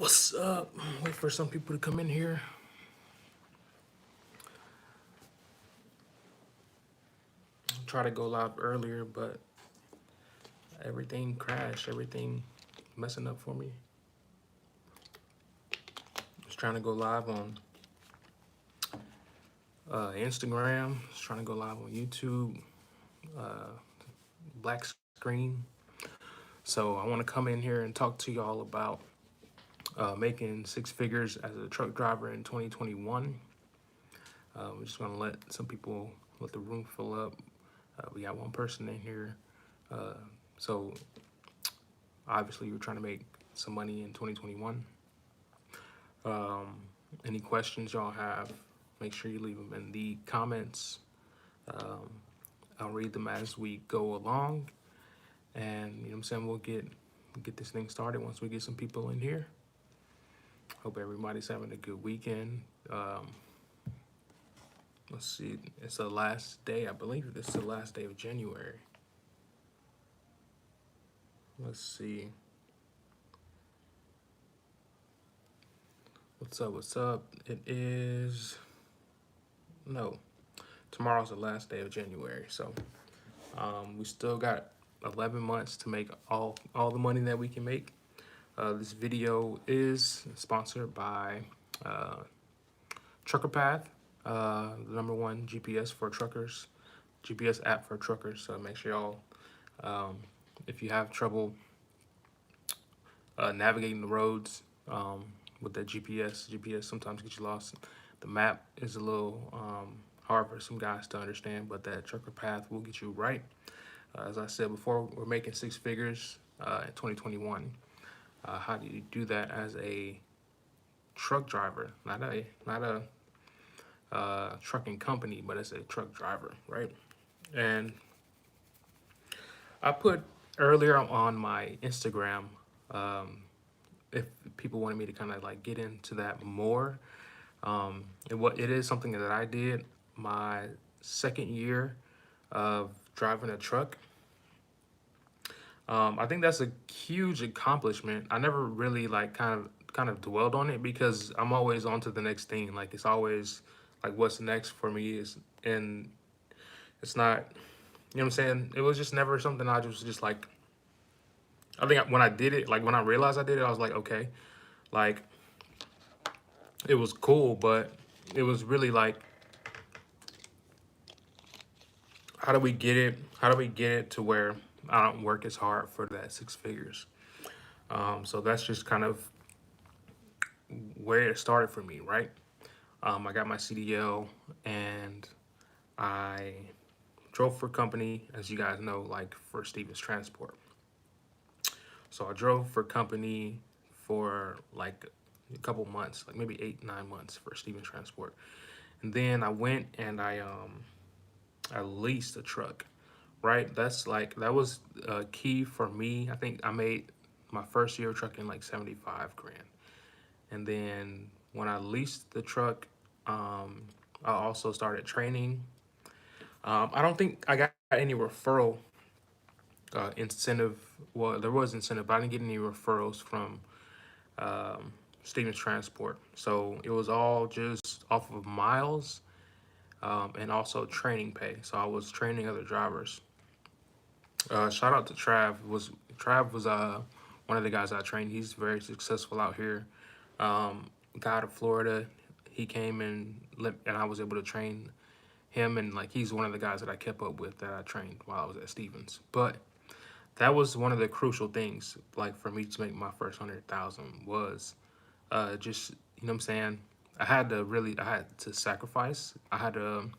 What's up? Wait for some people to come in here. Try to go live earlier, but everything crashed. Everything messing up for me. Was trying to go live on Instagram. Was trying to go live on YouTube. Uh, Black screen. So I want to come in here and talk to y'all about making six figures as a truck driver in 2021. We're just gonna let some people let the room fill up. We got one person in here. Uh, so obviously, we're trying to make some money in 2021. Um, any questions y'all have, make sure you leave them in the comments. Um, I'll read them as we go along, and you know what I'm saying, we'll get this thing started once we get some people in here. Hope everybody's having a good weekend. Let's see, it's the last day, I believe this is the last day of January. Let's see. What's up? It is, no, tomorrow's the last day of January, so we still got 11 months to make all the money that we can make. This video is sponsored by uh, Trucker Path, the #1 GPS for truckers, GPS app for truckers. So make sure y'all, if you have trouble navigating the roads with that GPS sometimes gets you lost. The map is a little hard for some guys to understand, but that Trucker Path will get you right. As I said before, we're making six figures in 2021. How do you do that as a truck driver? Not a trucking company, but as a truck driver, right? And I put earlier on my Instagram, um, if people wanted me to kind of like get into that more. It is something that I did my second year of driving a truck. I think that's a huge accomplishment. I never really like kind of dwelled on it because I'm always on to the next thing. Like it's always like what's next for me is, and it's not, you know what I'm saying? It was just never something I just like. I think when I did it, like when I realized I did it, I was like, okay, like it was cool, but it was really like, how do we get it? How do we get it to where I don't work as hard for that six figures? So that's just kind of where it started for me, right? I got my CDL and I drove for company, as you guys know, like for Stevens Transport. So I drove for company for like a couple months, like maybe 8, 9 months for Stevens Transport. And then I went and I leased a truck, right? That was key for me. I think I made my first year of trucking like 75 grand. And then when I leased the truck, I also started training. I don't think I got any referral incentive. Well, there was incentive, but I didn't get any referrals from um, Stevens Transport. So it was all just off of miles and also training pay. So I was training other drivers. Shout out to Trav was one of the guys I trained. He's very successful out here. Guy out of Florida. He came and I was able to train him, and like he's one of the guys that I kept up with that I trained while I was at Stevens. But that was one of the crucial things, like for me to make my first 100,000 was just, you know what I'm saying. I had to sacrifice. I had to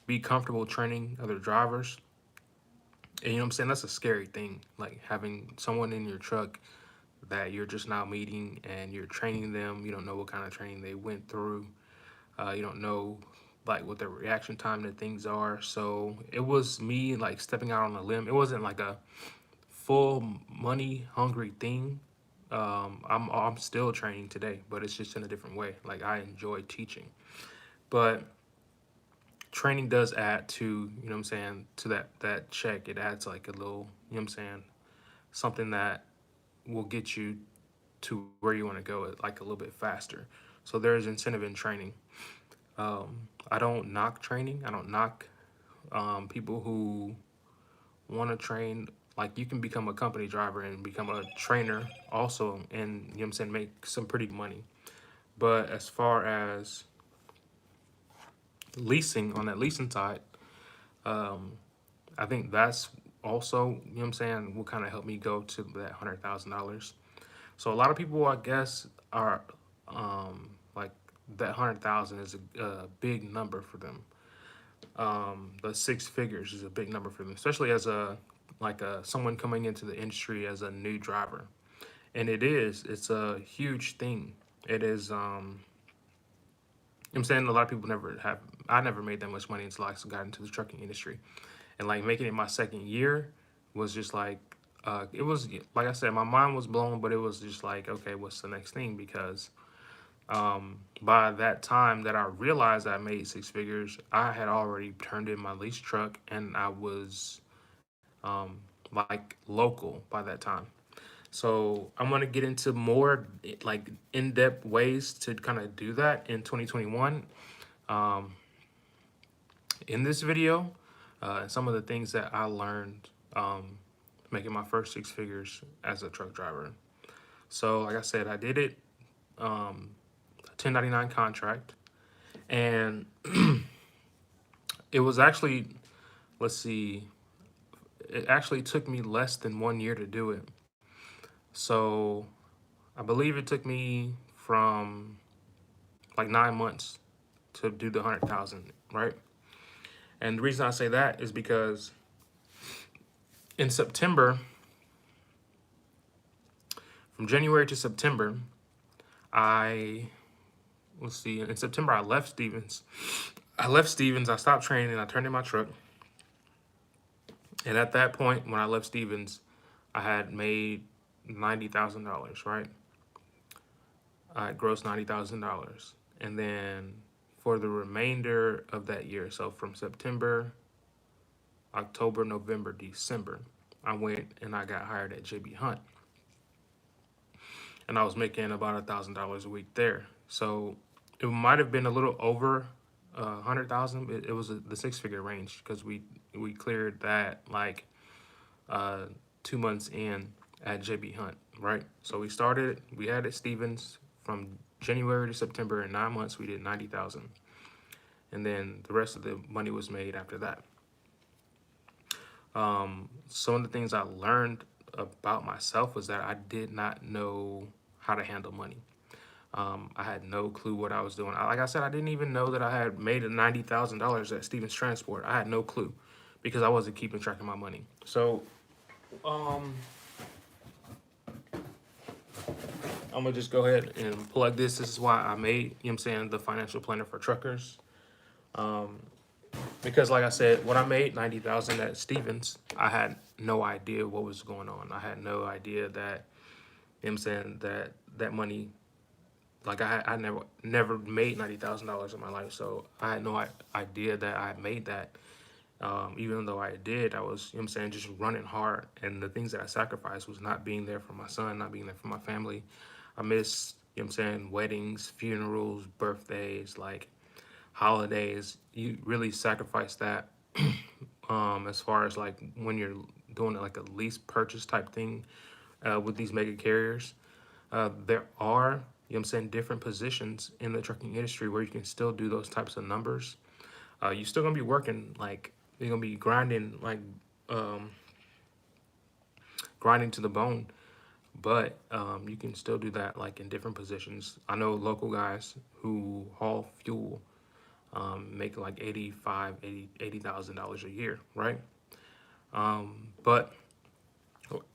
be comfortable training other drivers. And you know what I'm saying? That's a scary thing. Like having someone in your truck that you're just now meeting and you're training them. You don't know what kind of training they went through. You don't know like what their reaction time to things are. So it was me like stepping out on a limb. It wasn't like a full money hungry thing. I'm still training today, but it's just in a different way. Like I enjoy teaching, but training does add to, you know what I'm saying, to that check. It adds like a little, you know what I'm saying, something that will get you, to where you want to go like a little bit faster. So there's incentive in training. I don't knock training. I don't knock people who want to train. Like, you can become a company driver and become a trainer also, and you know what I'm saying, make some pretty good money. But as far as leasing, on that leasing side, I think that's also, you know what I'm saying, will kind of help me go to that $100,000. So a lot of people, I guess, are like, that 100,000 is a big number for them. The six figures is a big number for them, especially as a someone coming into the industry as a new driver. And it's a huge thing. It is, I'm saying, a lot of people never have. I never made that much money until I got into the trucking industry, and like making it my second year was just like, it was like I said, my mind was blown, but it was just like, okay, what's the next thing? Because by that time that I realized I made six figures, I had already turned in my lease truck, and I was like local by that time. So I'm gonna get into more like in-depth ways to kind of do that in 2021 in this video. Some of the things that I learned making my first six figures as a truck driver. So like I said, I did it a 1099 contract, and it was actually, let's see, it actually took me less than 1 year to do it. So I believe it took me from like 9 months to do the 100,000, right? And the reason I say that is because in September, from January to September, I, let's see, in September I left Stevens. I stopped training, I turned in my truck. And at that point, when I left Stevens, I had made $90,000, right? I had grossed $90,000. And then for the remainder of that year, so from September, October, November, December, I went and I got hired at JB Hunt. And I was making about $1,000 a week there. So it might have been a little over 100,000. It was the six-figure range, because we cleared that like 2 months in at JB Hunt, right? So we had at Stevens from January to September. In 9 months, we did 90,000, and then the rest of the money was made after that. Some of the things I learned about myself was that I did not know how to handle money. I had no clue what I was doing. Like I said, I didn't even know that I had made $90,000 at Stevens Transport. I had no clue, because I wasn't keeping track of my money. So I'm gonna just go ahead and plug this. This is why I made, you know what I'm saying, the financial planner for truckers. Because like I said, when I made 90,000 at Stevens, I had no idea what was going on. I had no idea that, you know what I'm saying, that money, like I never made $90,000 in my life. So I had no idea that I had made that. Even though I did, I was, you know what I'm saying, just running hard. And the things that I sacrificed was not being there for my son, not being there for my family. I missed, you know what I'm saying, weddings, funerals, birthdays, like holidays. You really sacrifice that. As far as like when you're doing like a lease purchase type thing with these mega carriers, there are, you know what I'm saying, different positions in the trucking industry where you can still do those types of numbers. You're still gonna be working, like you're gonna be grinding, like grinding to the bone, but you can still do that like in different positions. I know local guys who haul fuel make like $80,000 a year, right? But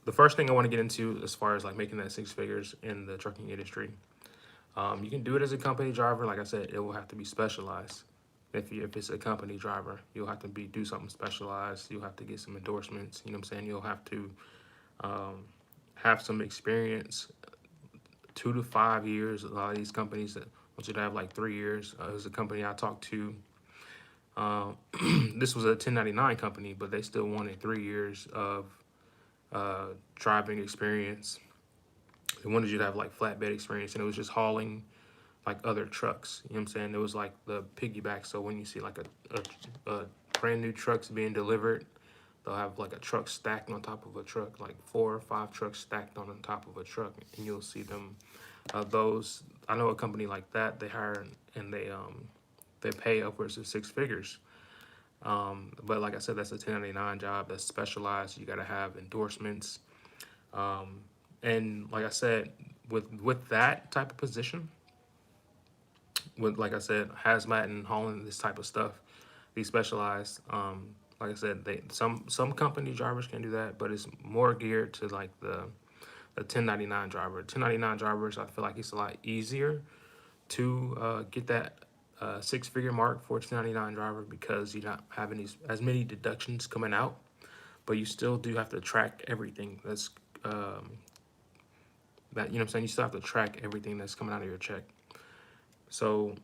the first thing I want to get into, as far as like making that six figures in the trucking industry, you can do it as a company driver. Like I said, it will have to be specialized. If it's a company driver, you'll have to do something specialized. You'll have to get some endorsements. You know what I'm saying? You'll have to have some experience, 2 to 5 years. A lot of these companies that want you to have like 3 years. There's a company I talked to. This was a 1099 company, but they still wanted 3 years of driving experience. They wanted you to have like flatbed experience, and it was just hauling like other trucks. You know what I'm saying? It was like the piggyback. So when you see like a brand new trucks being delivered, they'll have like a truck stacked on top of a truck, like 4 or 5 trucks stacked on top of a truck, and you'll see them. Those I know a company like that. They hire and they pay upwards of 6 figures. But like I said, that's a 1099 job. That's specialized. You got to have endorsements. And like I said, with that type of position, with like I said, hazmat and hauling this type of stuff, these specialized. Like I said, they some company drivers can do that, but it's more geared to like the 1099 driver. 1099 drivers, I feel like it's a lot easier to get that 6 figure mark for a 1099 driver because you're not having as many deductions coming out, but you still do have to track everything that's that, you know what I'm saying? You still have to track everything that's coming out of your check. So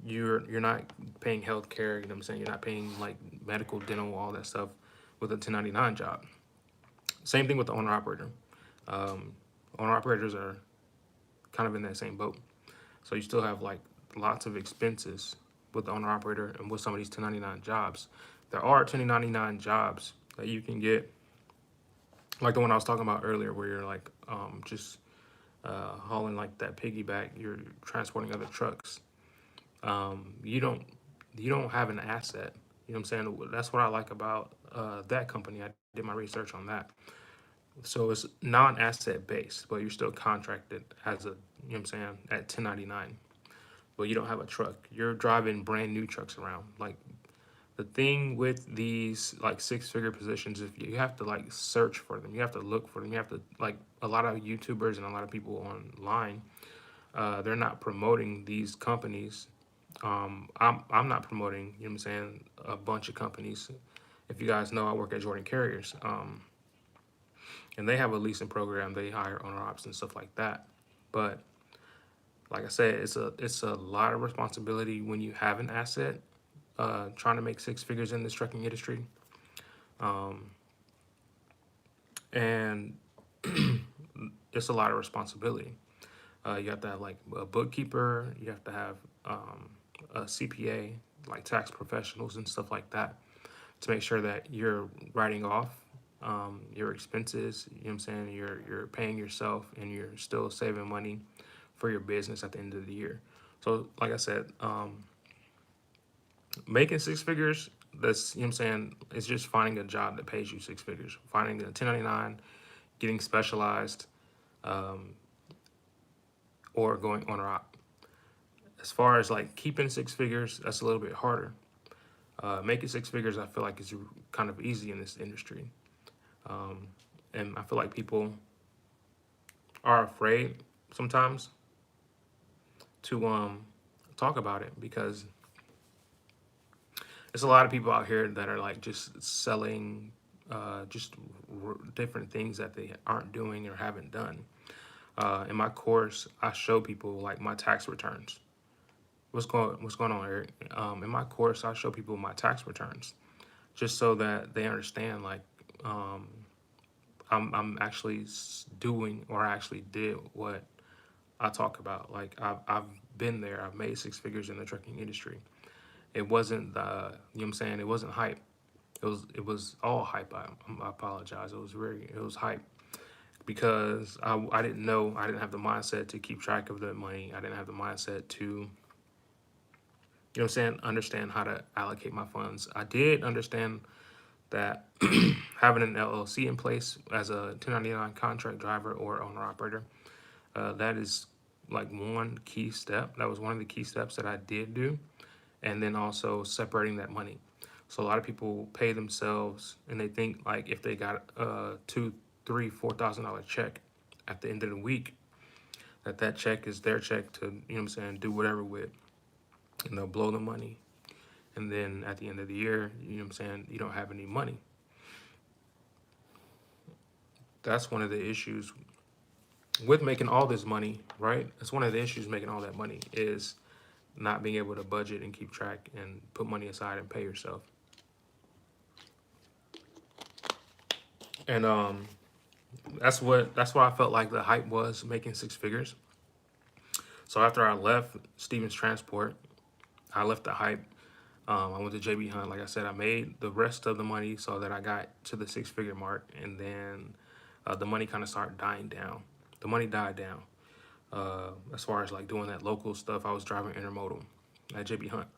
you're not paying health care, you know what I'm saying? You're not paying like medical, dental, all that stuff with a 1099 job. Same thing with the owner operator. Owner operators are kind of in that same boat. So you still have like lots of expenses with the owner operator and with some of these 1099 jobs. There are 1099 jobs that you can get, like the one I was talking about earlier, where you're like just hauling like that piggyback. You're transporting other trucks. You don't have an asset. You know what I'm saying? That's what I like about that company. I did my research on that. So it's non-asset based, but you're still contracted as a, you know what I'm saying, at 1099. But you don't have a truck. You're driving brand new trucks around. Like the thing with these like 6 figure positions, if you have to like search for them, you have to look for them. You have to like a lot of YouTubers and a lot of people online. They're not promoting these companies. I'm not promoting. You know what I'm saying? A bunch of companies. If you guys know, I work at Jordan Carriers, and they have a leasing program. They hire owner ops and stuff like that. But like I said, it's a lot of responsibility when you have an asset. Trying to make 6 figures in this trucking industry, and it's a lot of responsibility. You have to have like a bookkeeper. You have to have a CPA, like tax professionals and stuff like that, to make sure that you're writing off your expenses. You know what I'm saying? You're paying yourself and you're still saving money for your business at the end of the year. So, like I said, making 6 figures, that's, you know what I'm saying, it's just finding a job that pays you 6 figures. Finding a 1099, getting specialized, or going on a op. As far as like keeping 6 figures, that's a little bit harder. Making 6 figures, I feel like is kind of easy in this industry. And I feel like people are afraid sometimes to talk about it because there's a lot of people out here that are like just selling just different things that they aren't doing or haven't done. In my course, I show people like my tax returns. What's going on, Eric? In my course, I show people my tax returns just so that they understand like I'm actually doing, or I actually did what I talk about. Like I've been there. I've made 6 figures in the trucking industry. It wasn't you know what I'm saying, it wasn't hype. It was all hype. I apologize. It was hype because I didn't know. I didn't have the mindset to keep track of the money. I didn't have the mindset to, you know what I'm saying, understand how to allocate my funds. I did understand that having an LLC in place as a 1099 contract driver or owner operator, that is like one key step. That was one of the key steps that I did do. And then also separating that money. So a lot of people pay themselves and they think like if they got a $2, $3, $4,000 check at the end of the week, that check is their check to, you know what I'm saying, do whatever with, and they'll blow the money. And then at the end of the year, you know what I'm saying, you don't have any money. That's one of the issues with making all this money, right? That's one of the issues making all that money is not being able to budget and keep track and put money aside and pay yourself. And That's what I felt like the hype was, making six figures. So after I left Stevens Transport, I left the hype. I went to JB Hunt. Like I said, I made the rest of the money so that I got to the six figure mark, and then the money kind of started dying down. The money died down. As far as like doing that local stuff, I was driving intermodal at JB Hunt,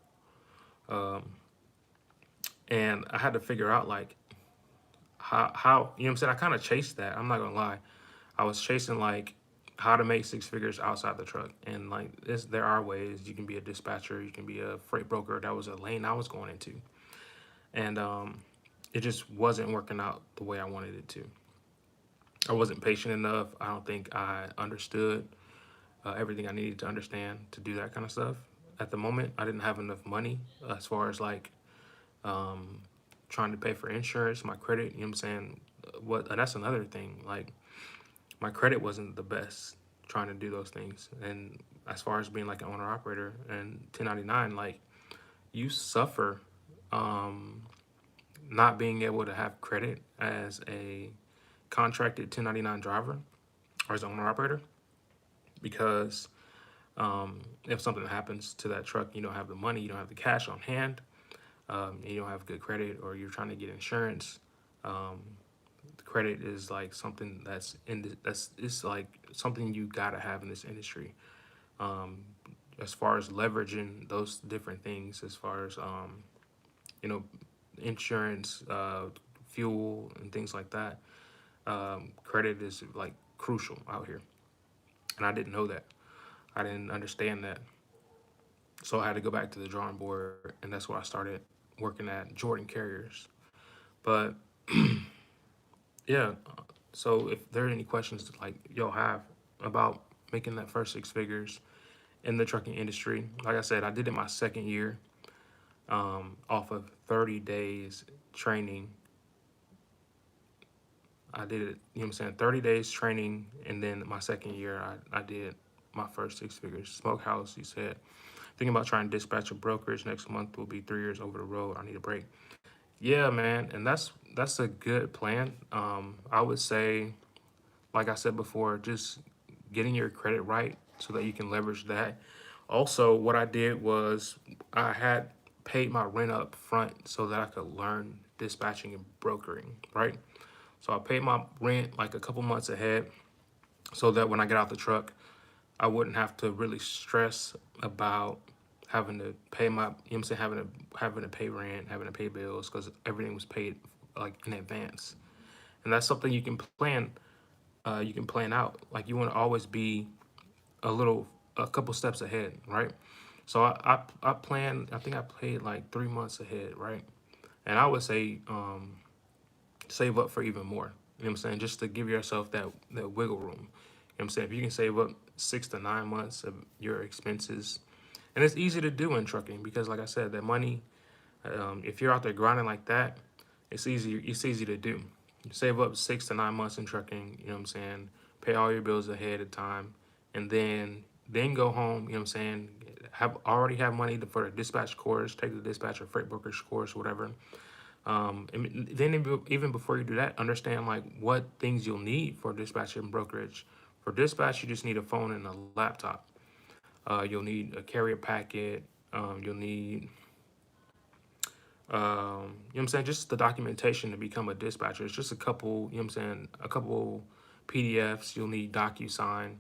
and I had to figure out like how you know what I'm saying. I kind of chased that. I'm not gonna lie. I was chasing like how to make six figures outside the truck, and like there are ways you can be a dispatcher, you can be a freight broker. That was a lane I was going into, and it just wasn't working out the way I wanted it to. I wasn't patient enough. I don't think I understood everything I needed to understand to do that kind of stuff. At the moment, I didn't have enough money as far as like um, trying to pay for insurance, my credit. You know what I'm saying? What? And that's another thing. Like my credit wasn't the best trying to do those things. And as far as being like an owner operator and 1099, like you suffer um, not being able to have credit as a contracted 1099 driver or as an owner operator because if something happens to that truck, you don't have the money, you don't have the cash on hand, you don't have good credit, or you're trying to get insurance. Um, the credit is like something that's that's it's like something you gotta have in this industry. Um, as far as leveraging those different things, as far as you know, insurance, fuel, and things like that. Credit is like crucial out here, and I didn't know that. I didn't understand that, so I had to go back to the drawing board, and that's where I started working at Jordan Carriers. But yeah, so if there are any questions that like y'all have about making that first six figures in the trucking industry, like I said, I did it my second year off of 30 days training. I did it, you know what I'm saying, 30 days training, and then my second year, I did my first six figures. Smokehouse, he said, thinking about trying to dispatch a brokerage next month will be 3 years over the road. I need a break. Yeah, man, and that's a good plan. I would say, like I said before, just getting your credit right so that you can leverage that. Also, what I did was I had paid my rent up front so that I could learn dispatching and brokering, right? So I paid my rent like a couple months ahead so that when I get out the truck, I wouldn't have to really stress about having to pay my, you know what I'm saying, having to pay rent, having to pay bills because everything was paid like in advance. And that's something you can plan out. Like you want to always be a couple steps ahead, right? So I plan. I think I paid like 3 months ahead, right? And I would say save up for even more. You know what I'm saying? Just to give yourself that wiggle room. You know what I'm saying? If you can save up 6 to 9 months of your expenses, and it's easy to do in trucking because, like I said, that money. If you're out there grinding like that, it's easy. It's easy to do. You save up 6 to 9 months in trucking. You know what I'm saying? Pay all your bills ahead of time, and then go home. You know what I'm saying? Have money for the dispatch course. Take the dispatch or freight brokerage course, whatever. And then even before you do that, understand like what things you'll need for dispatch and brokerage. For dispatch, you just need a phone and a laptop. You'll need a carrier packet. You'll need you know what I'm saying, just the documentation to become a dispatcher. It's just a couple, you know what I'm saying, a couple PDFs. You'll need DocuSign.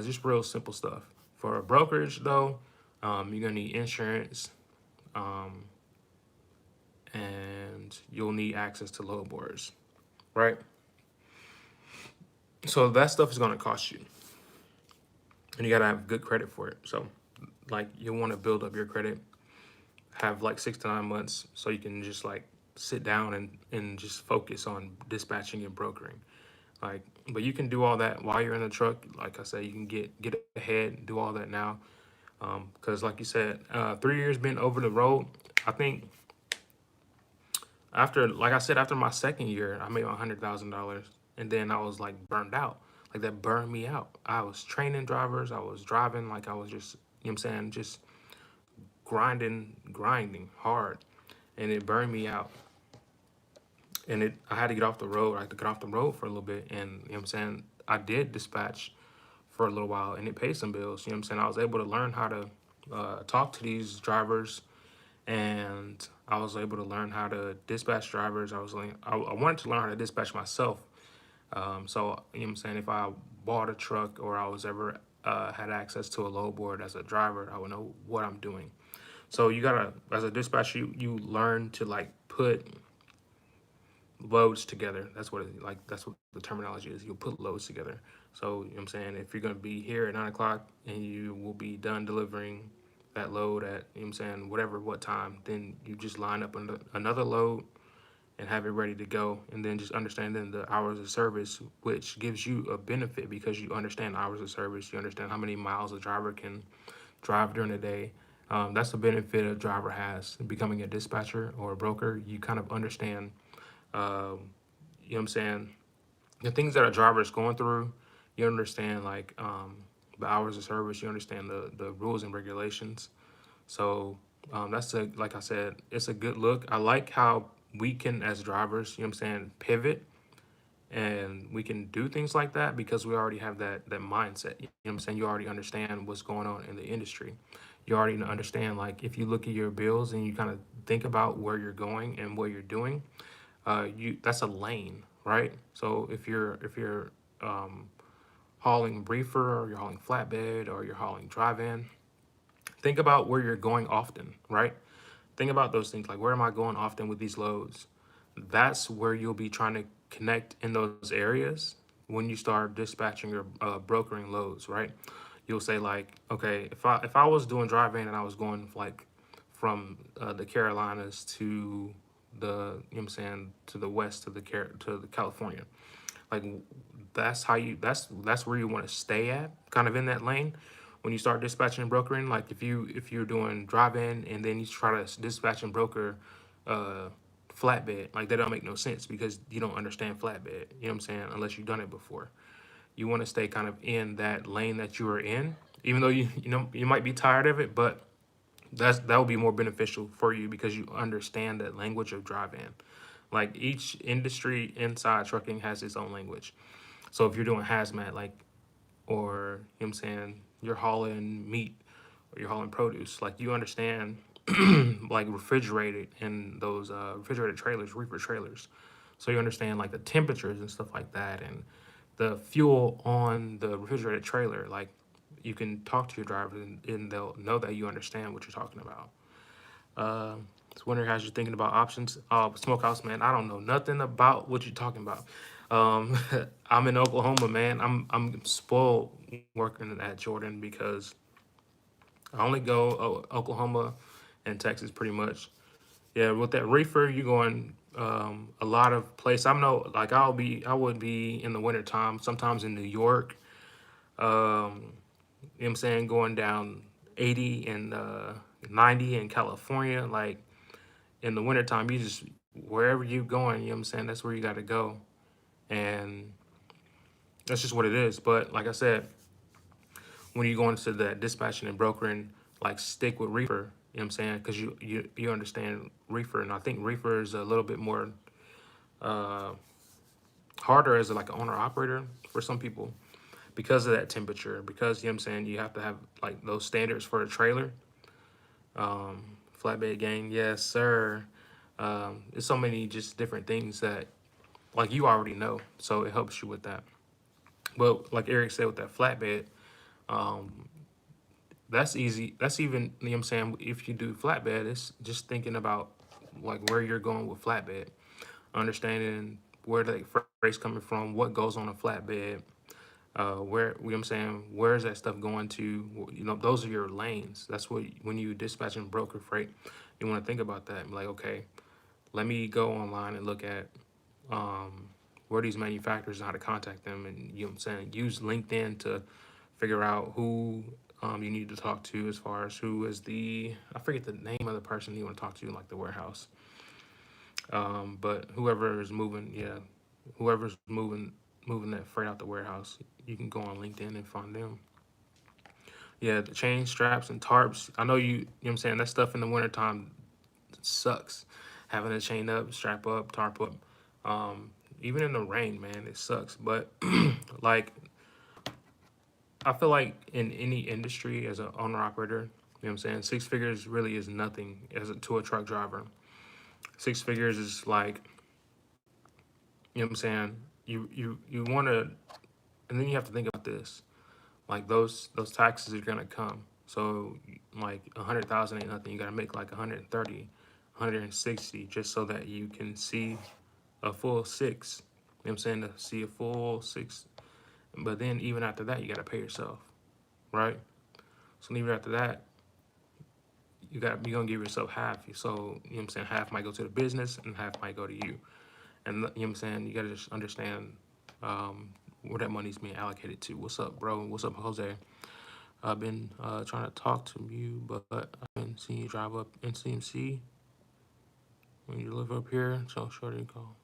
Just real simple stuff. For a brokerage, though, you're going to need insurance um, and you'll need access to load boards, right? So that stuff is going to cost you, and you got to have good credit for it. So, like, you'll want to build up your credit, have like 6 to 9 months so you can just like sit down and just focus on dispatching and brokering. Like, but you can do all that while you're in the truck. Like I said, you can get ahead, do all that now. Because like you said, 3 years being over the road, I think after, like I said, after my second year, I made $100,000, and then I was like burned out. Like that burned me out. I was training drivers. I was driving like I was just, you know what I'm saying, just grinding hard, and it burned me out. and I had to get off the road. I had to get off the road for a little bit, and you know what I'm saying. I did dispatch for a little while, and it paid some bills. You know what I'm saying. I was able to learn how to talk to these drivers, and I was able to learn how to dispatch drivers. I wanted to learn how to dispatch myself. So you know what I'm saying. If I bought a truck or I was ever had access to a load board as a driver, I would know what I'm doing. So you gotta, as a dispatcher, you learn to like put loads together. That's what the terminology is. You'll put loads together. So, you know what I'm saying, if you're gonna be here at 9 o'clock and you will be done delivering that load at, you know what I'm saying, whatever what time, then you just line up another load and have it ready to go. And then just understanding the hours of service, which gives you a benefit because you understand hours of service, you understand how many miles a driver can drive during the day. That's the benefit a driver has becoming a dispatcher or a broker. You kind of understand, you know what I'm saying, the things that a driver is going through. You understand like the hours of service. You understand the rules and regulations. So that's like I said, it's a good look. I like how we can, as drivers, you know what I'm saying, pivot and we can do things like that because we already have that mindset. You know what I'm saying? You already understand what's going on in the industry. You already understand, like, if you look at your bills and you kind of think about where you're going and what you're doing, you that's a lane, right? So if you're hauling reefer or you're hauling flatbed or you're hauling drive-in, think about where you're going often, right? Think about those things, like, where am I going often with these loads? That's where you'll be trying to connect in those areas when you start dispatching or brokering loads, right? You'll say like, okay, if I was doing drive-in and I was going like from the Carolinas to the, you know what I'm saying, to the west to the California, like, that's how you that's where you want to stay at, kind of in that lane. When you start dispatching and brokering, like, if you're doing drive-in and then you try to dispatch and broker uh flatbed, like, that don't make no sense because you don't understand flatbed, you know what I'm saying, unless you've done it before. You want to stay kind of in that lane that you are in, even though you know you might be tired of it, but that will be more beneficial for you because you understand that language of drive-in. Like, each industry inside trucking has its own language. So if you're doing hazmat, like, or, you know what I'm saying, you're hauling meat or you're hauling produce, like, you understand like refrigerated and those refrigerated trailers, reefer trailers. So you understand like the temperatures and stuff like that, and the fuel on the refrigerated trailer. Like, you can talk to your driver and they'll know that you understand what you're talking about. Uh, just wondering how you're thinking about options. Smokehouse, man, I don't know nothing about what you're talking about. Um, I'm in Oklahoma, man. I'm spoiled working at Jordan because I only go Oklahoma and Texas pretty much. Yeah, with that reefer, you're going a lot of place. I know, like, I would be in the wintertime, sometimes in New York. You know what I'm saying, going down 80 and 90 in California. Like, in the wintertime, you just, wherever you're going, you know what I'm saying, that's where you got to go. And that's just what it is. But like I said, when you go into that dispatching and brokering, like, stick with reefer, you know what I'm saying? Because you understand reefer. And I think reefer is a little bit more uh, harder as like an owner operator for some people because of that temperature. Because, you know what I'm saying, you have to have like those standards for a trailer. Flatbed gang, yes, sir. There's so many just different things that, like, you already know. So it helps you with that. But like Eric said with that flatbed, that's easy. That's even, you know what I'm saying, if you do flatbed, it's just thinking about like where you're going with flatbed, understanding where the freight's coming from, what goes on a flatbed, where, you know what I'm saying, where is that stuff going to? You know, those are your lanes. That's what, when you dispatch and broker freight, you want to think about that. Like, okay, let me go online and look at where these manufacturers and how to contact them, and, you know what I'm saying, use LinkedIn to figure out who you need to talk to, as far as who is I forget the name of the person you want to talk to in like the warehouse. But whoever is moving, yeah, whoever's moving that freight out the warehouse, you can go on LinkedIn and find them. Yeah, the chain straps and tarps. I know you know what I'm saying, that stuff in the wintertime sucks. Having a chain up, strap up, tarp up. Even in the rain, man, it sucks. But like, I feel like in any industry as an owner operator, you know what I'm saying, six figures really is nothing to a truck driver. Six figures is like, you know what I'm saying, you want to, and then you have to think about this. Like those taxes are gonna come. So like 100,000 ain't nothing. You gotta make like 130, 160 just so that you can see a full six. You know what I'm saying? To see a full six. But then even after that, you gotta pay yourself, right? So even after that, you're gonna give yourself half. So you know what I'm saying, half might go to the business and half might go to you. And you know what I'm saying, you gotta just understand where that money's being allocated to. What's up, bro? What's up, Jose? I've been trying to talk to you, but I've been seeing you drive up NCMC when you live up here. So shorty call.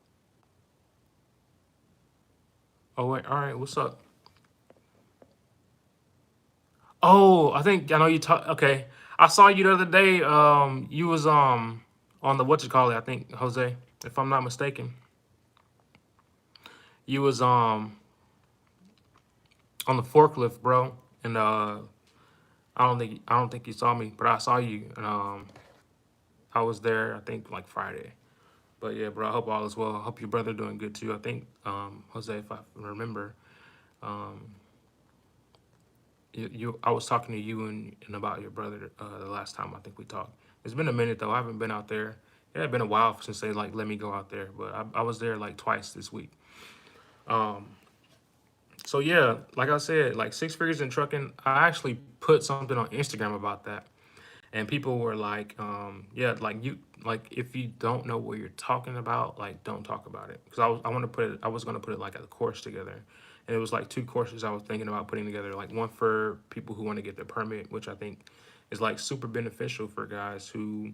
Oh wait, all right. What's up? Oh, I think I know you talk. Okay, I saw you the other day. You was on the what you call it? I think Jose, if I'm not mistaken, you was on the forklift, bro. And I don't think you saw me, but I saw you. And I was there. I think like Friday. But yeah, bro. I hope all is well. I hope your brother doing good too. I think Jose, if I remember, um, I was talking to you and about your brother the last time I think we talked. It's been a minute though. I haven't been out there. It had been a while since they like let me go out there, but I was there like twice this week. Um, so yeah, like I said, like six figures in trucking. I actually put something on Instagram about that, and people were like, yeah, like you, like if you don't know what you're talking about, like don't talk about it. Because I was gonna put it like a course together, and it was like two courses I was thinking about putting together, like one for people who want to get their permit, which I think is like super beneficial for guys who,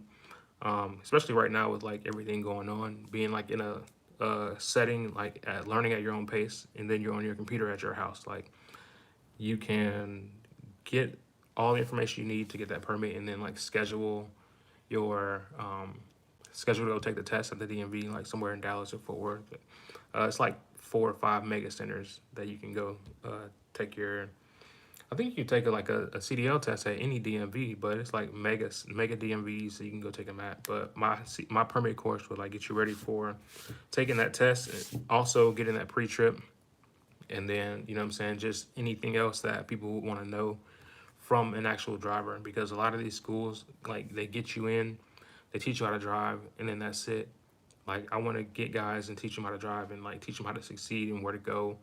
especially right now with like everything going on, being like in a setting like learning at your own pace, and then you're on your computer at your house, like you can get all the information you need to get that permit and then like your schedule to go take the test at the DMV, like somewhere in Dallas or Fort Worth. It's like 4 or 5 mega centers that you can go take your. I think you can take a CDL test at any DMV, but it's like mega DMVs, so you can go take them at. But my permit course would like get you ready for taking that test, and also getting that pre-trip, and then you know what I'm saying, just anything else that people would want to know from an actual driver, because a lot of these schools like they get you in, they teach you how to drive, and then that's it. Like I want to get guys and teach them how to drive and like teach them how to succeed and where to go,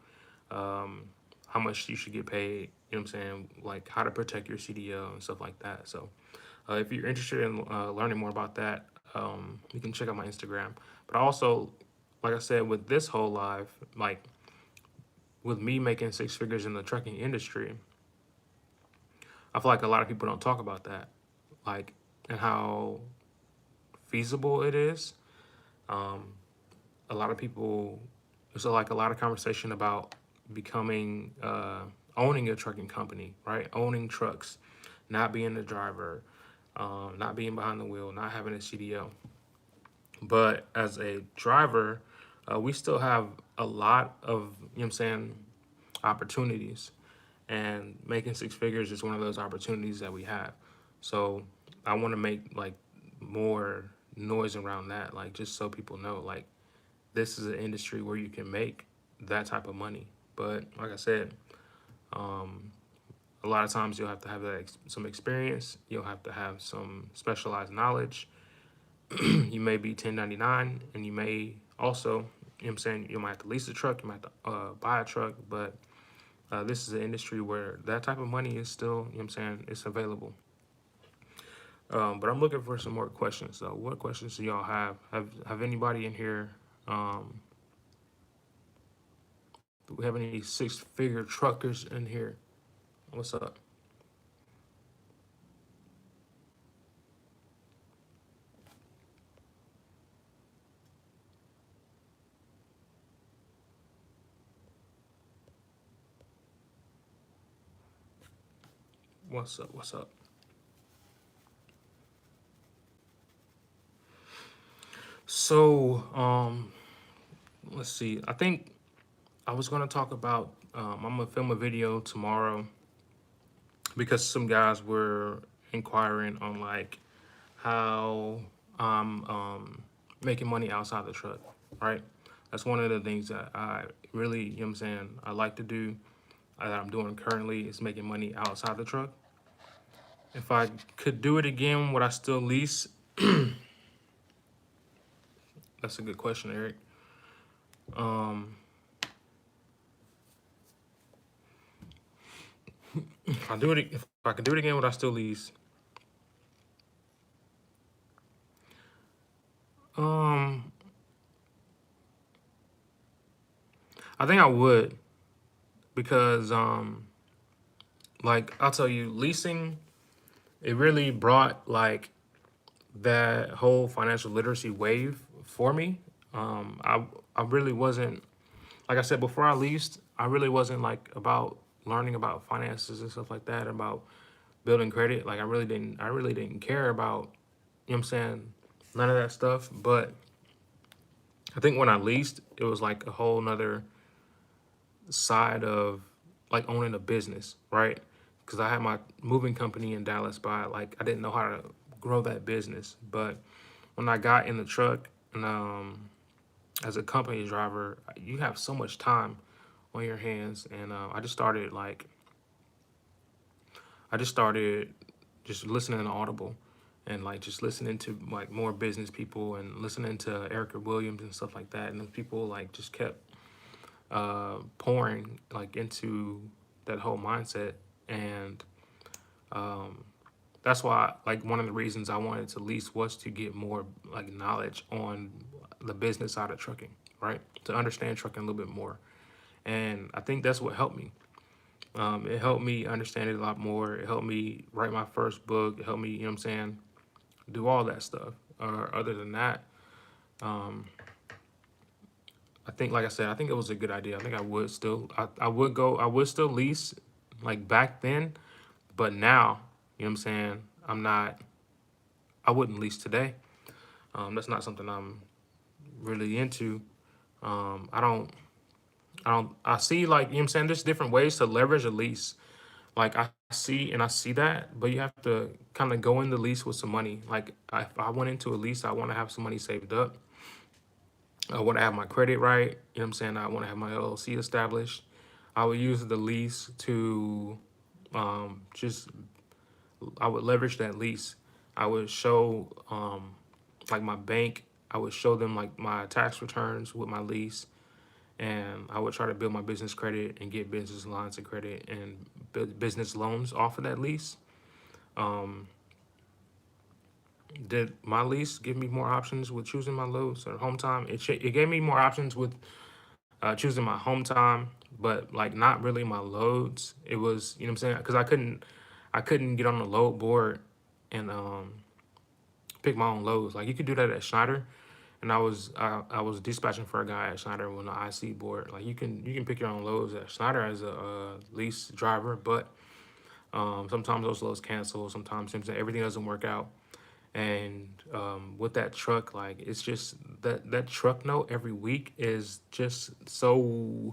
um, how much you should get paid. You know what I'm saying? Like how to protect your CDL and stuff like that. So if you're interested in learning more about that, you can check out my Instagram. But also, like I said, with this whole live, like with me making six figures in the trucking industry, I feel like a lot of people don't talk about that, like, and how feasible it is. Um, a lot of people, there's like a lot of conversation about becoming, owning a trucking company, right? Owning trucks, not being the driver, not being behind the wheel, not having a CDO. But as a driver, we still have a lot of, you know what I'm saying, opportunities. And making six figures is one of those opportunities that we have. So I want to make like more noise around that, like just so people know, like this is an industry where you can make that type of money. But like I said, um, a lot of times you'll have to have some experience. You'll have to have some specialized knowledge. You may be 1099, and you may also, you know what I'm saying, you might have to lease a truck, you might have to buy a truck, but this is an industry where that type of money is still, you know what I'm saying, it's available. But I'm looking for some more questions. So what questions do y'all have? Have anybody in here, do we have any six-figure truckers in here? What's up? What's up? What's up? So, let's see. I think I was gonna talk about. I'm gonna film a video tomorrow because some guys were inquiring on like how I'm making money outside the truck, right? That's one of the things that I really, you know what I'm saying, I like to do, that I'm doing currently is making money outside the truck. If I could do it again, would I still lease? That's a good question, Eric. Um, if I could do it again, would I still lease? Um, I think I would because like I'll tell you, leasing it really brought like that whole financial literacy wave for me. I really wasn't, like I said before I leased, I really wasn't like about learning about finances and stuff like that, about building credit. Like I really didn't care about, you know what I'm saying, none of that stuff. But I think when I leased, it was like a whole nother side of like owning a business, right? Because I had my moving company in Dallas, but like I didn't know how to grow that business. But when I got in the truck and as a company driver, you have so much time on your hands, and I just started just listening to Audible, and like just listening to like more business people and listening to Erica Williams and stuff like that, and then people like just kept pouring like into that whole mindset, and um, that's why like one of the reasons I wanted to lease was to get more like knowledge on the business side of trucking, right? To understand trucking a little bit more, and I think that's what helped me. It helped me understand it a lot more. It helped me write my first book. It helped me, you know what I'm saying, do all that stuff. Other than that, um, I think, like I said, I think it was a good idea. I think I would go, I would still lease like back then, but now, you know what I'm saying, I wouldn't lease today. That's not something I'm really into. Um, I don't, I see like, you know what I'm saying, there's different ways to leverage a lease. Like I see that, but you have to kind of go in the lease with some money. Like if I went into a lease, I want to have some money saved up. I want to have my credit right. You know what I'm saying? I want to have my LLC established. I would use the lease to just, I would leverage that lease. I would show like my bank, I would show them like my tax returns with my lease, and I would try to build my business credit and get business lines of credit and business loans off of that lease. Um, did my lease give me more options with choosing my loads or home time? It gave me more options with choosing my home time, but like not really my loads. It was, you know what I'm saying, because I couldn't get on the load board and pick my own loads. Like you could do that at Schneider, and I was dispatching for a guy at Schneider on the IC board. Like you can pick your own loads at Schneider as a lease driver, but sometimes those loads cancel. Sometimes everything doesn't work out. And with that truck, like it's just that truck note every week is just so, you know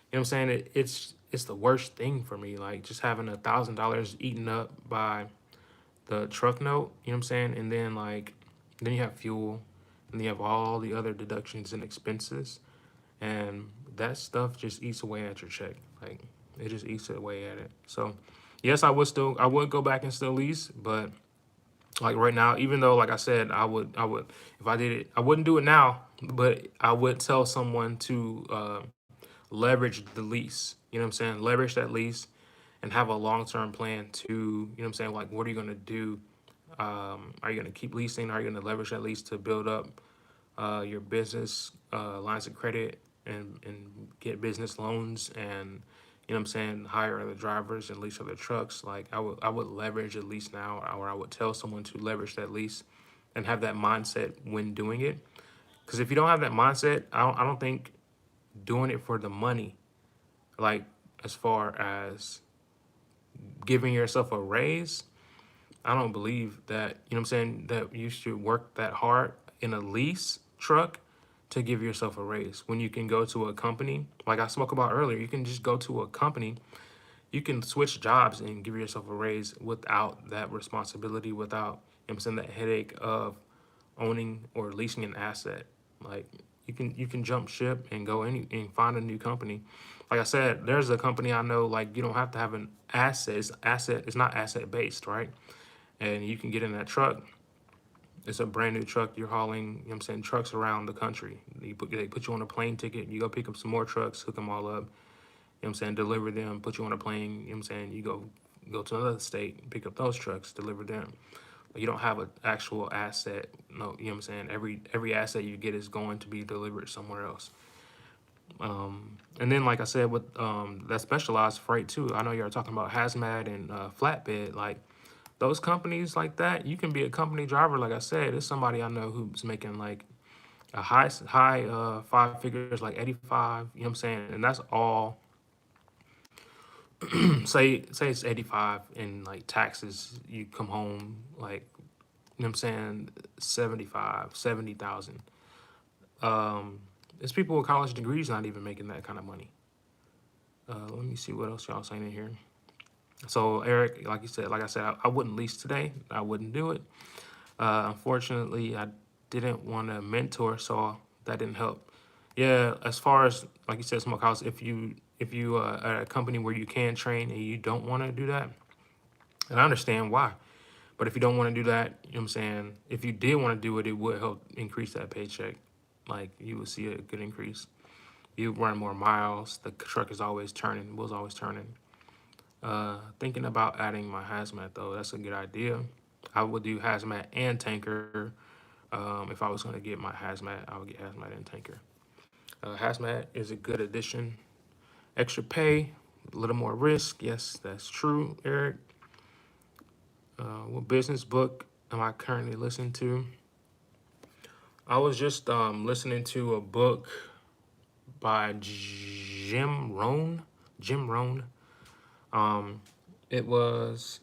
what I'm saying? It's the worst thing for me. Like just having $1,000 eaten up by the truck note, you know what I'm saying? And then like then you have fuel, and you have all the other deductions and expenses, and that stuff just eats away at your check. Like it just eats away at it. So yes, I would go back and still lease, but like right now, even though like I said, I would if I did it, I wouldn't do it now, but I would tell someone to leverage the lease. You know what I'm saying? Leverage that lease and have a long term plan to, you know what I'm saying, like what are you gonna do? Are you gonna keep leasing? Are you gonna leverage that lease to build up your business lines of credit and get business loans and, you know what I'm saying, hire other drivers and lease other trucks? Like I would leverage a lease now, or I would tell someone to leverage that lease and have that mindset when doing it. Because if you don't have that mindset, I don't think doing it for the money, like as far as giving yourself a raise, I don't believe that, you know what I'm saying, that you should work that hard in a lease truck to give yourself a raise when you can go to a company like I spoke about earlier. You can just go to a company, you can switch jobs and give yourself a raise without that responsibility, without, you know what I'm saying, that headache of owning or leasing an asset. Like you can jump ship and go any and find a new company. Like I said, there's a company I know, like you don't have to have an asset. It's not asset based, right? And you can get in that truck. It's a brand new truck. You're hauling, you know what I'm saying, trucks around the country. They put you on a plane ticket. You go pick up some more trucks, hook them all up. You know what I'm saying, deliver them, put you on a plane. You know what I'm saying, you go to another state, pick up those trucks, deliver them. But you don't have an actual asset. No, you know what I'm saying. Every asset you get is going to be delivered somewhere else. And then, like I said, with that specialized freight too. I know you're talking about hazmat and flatbed. Like those companies like that, you can be a company driver. Like I said, there's somebody I know who's making like a high five figures, like 85. You know what I'm saying? And that's all. Say it's 85 and like taxes. You come home like, you know what I'm saying, 75, 70,000. There's people with college degrees not even making that kind of money. Let me see what else y'all saying in here. So Eric, like you said, like I said, I wouldn't lease today. I wouldn't do it. Unfortunately, I didn't want to mentor, so that didn't help. Yeah, as far as like you said, Smokehouse, if you at a company where you can train and you don't want to do that, and I understand why. But if you don't want to do that, you know what I'm saying, if you did want to do it, it would help increase that paycheck. Like you would see a good increase. You run more miles. The truck is always turning. Wheels always turning. Thinking about adding my hazmat though. That's a good idea. I would do hazmat and tanker. If I was going to get my hazmat, I would get hazmat and tanker. Hazmat is a good addition. Extra pay, a little more risk. Yes, that's true, Eric. What business book am I currently listening to? I was just listening to a book by Jim Rohn. Jim Rohn. It was,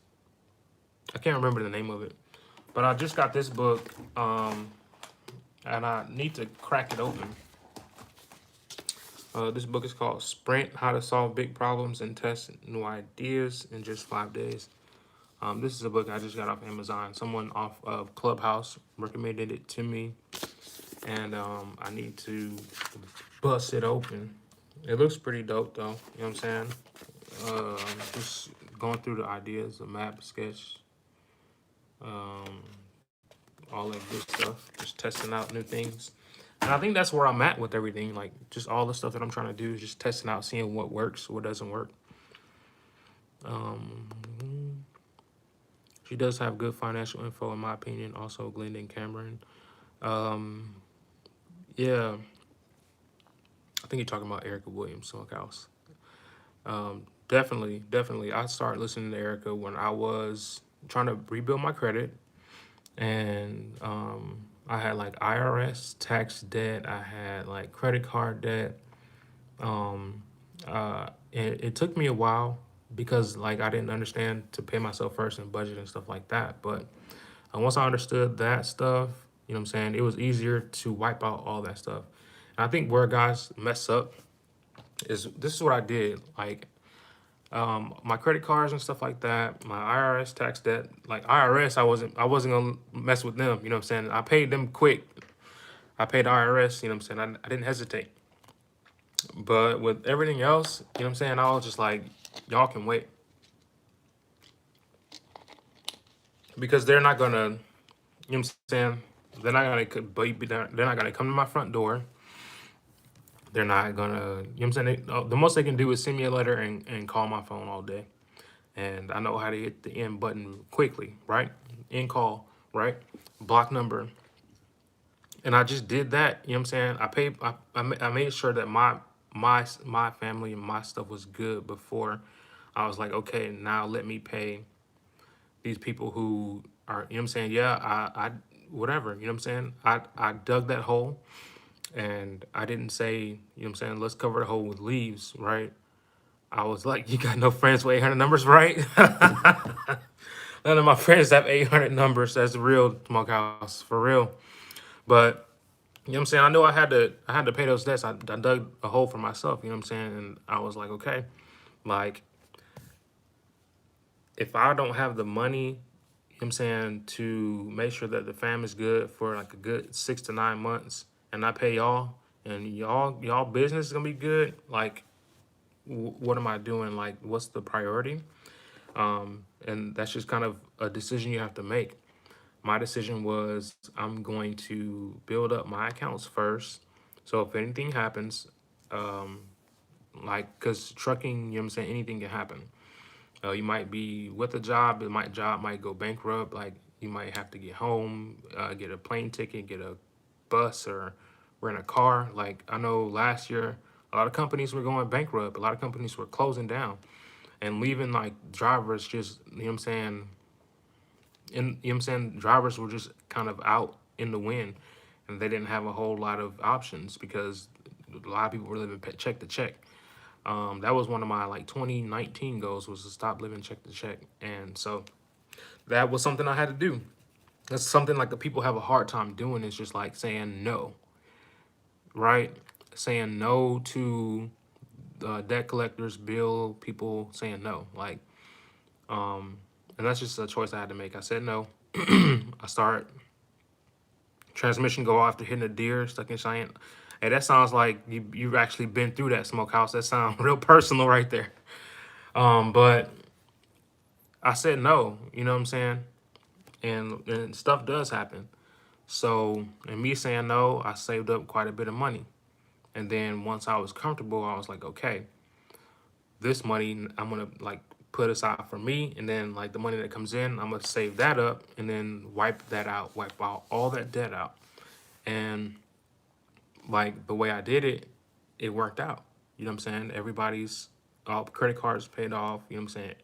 I can't remember the name of it, but I just got this book, and I need to crack it open. This book is called Sprint: How to Solve Big Problems and Test New Ideas in Just 5 Days. This is a book I just got off Amazon. Someone off of Clubhouse recommended it to me, and I need to bust it open. It looks pretty dope, though. You know what I'm saying? Just going through the ideas, the map, sketch, all that good stuff. Just testing out new things. And I think that's where I'm at with everything. Like, just all the stuff that I'm trying to do is just testing out, seeing what works, what doesn't work. She does have good financial info, in my opinion. Also, Glendon Cameron. Yeah, I think you're talking about Erica Williams, Smokehouse. Definitely. I started listening to Erica when I was trying to rebuild my credit, and I had like IRS tax debt. I had like credit card debt. It took me a while because like I didn't understand to pay myself first and budget and stuff like that. But once I understood that stuff, you know what I'm saying, it was easier to wipe out all that stuff. And I think where guys mess up is this is what I did. Like my credit cards and stuff like that, my IRS tax debt, like IRS, I wasn't gonna mess with them. You know what I'm saying? I paid them quick. I paid the IRS. You know what I'm saying? I didn't hesitate. But with everything else, you know what I'm saying? I was just like, y'all can wait because they're not gonna. You know what I'm saying? They're not gonna come to my front door. They're not gonna. You know what I'm saying? The most they can do is send me a letter and call my phone all day. And I know how to hit the end button quickly, right? End call, right? Block number. And I just did that. You know what I'm saying? I made sure that my family and my stuff was good before I was like, okay, now let me pay these people who are, you know what I'm saying? Yeah, I whatever, you know what I'm saying? I dug that hole and I didn't say, you know what I'm saying, let's cover the hole with leaves, right? I was like, you got no friends with 800 numbers, right? None of my friends have 800 numbers. That's real, Smokehouse, for real. But You know what I'm saying? I knew I had to pay those debts. I dug a hole for myself, you know what I'm saying? And I was like, okay, like if I don't have the money, you know what I'm saying, to make sure that the fam is good for like a good 6 to 9 months, and I pay y'all, and y'all business is gonna be good, like what am I doing? Like what's the priority? And that's just kind of a decision you have to make. My decision was I'm going to build up my accounts first. So if anything happens, um, like, cause trucking, you know what I'm saying, anything can happen. You might be with a job, job might go bankrupt. Like you might have to get home, get a plane ticket, get a bus, or rent a car. Like I know last year, a lot of companies were going bankrupt. A lot of companies were closing down and leaving like drivers just, you know what I'm saying, and you know what I'm saying, drivers were just kind of out in the wind, and they didn't have a whole lot of options because a lot of people were living check to check. That was one of my like 2019 goals, was to stop living check to check, and so that was something I had to do. That's something like the people have a hard time doing, is just like saying no, right? Saying no to debt collectors, bill people, saying no, like, and that's just a choice I had to make. I said no. I start transmission go off after hitting a deer stuck in Cheyenne. Hey, that sounds like you've actually been through that smokehouse. That sounds real personal right there. But I said no, you know what I'm saying? And stuff does happen. So, and me saying no, I saved up quite a bit of money. And then once I was comfortable, I was like, okay, this money I'm gonna like put aside for me, and then like the money that comes in, I'm gonna save that up and then wipe that out, wipe out all that debt out. And like the way I did it, it worked out. You know what I'm saying? Everybody's all credit cards paid off. You know what I'm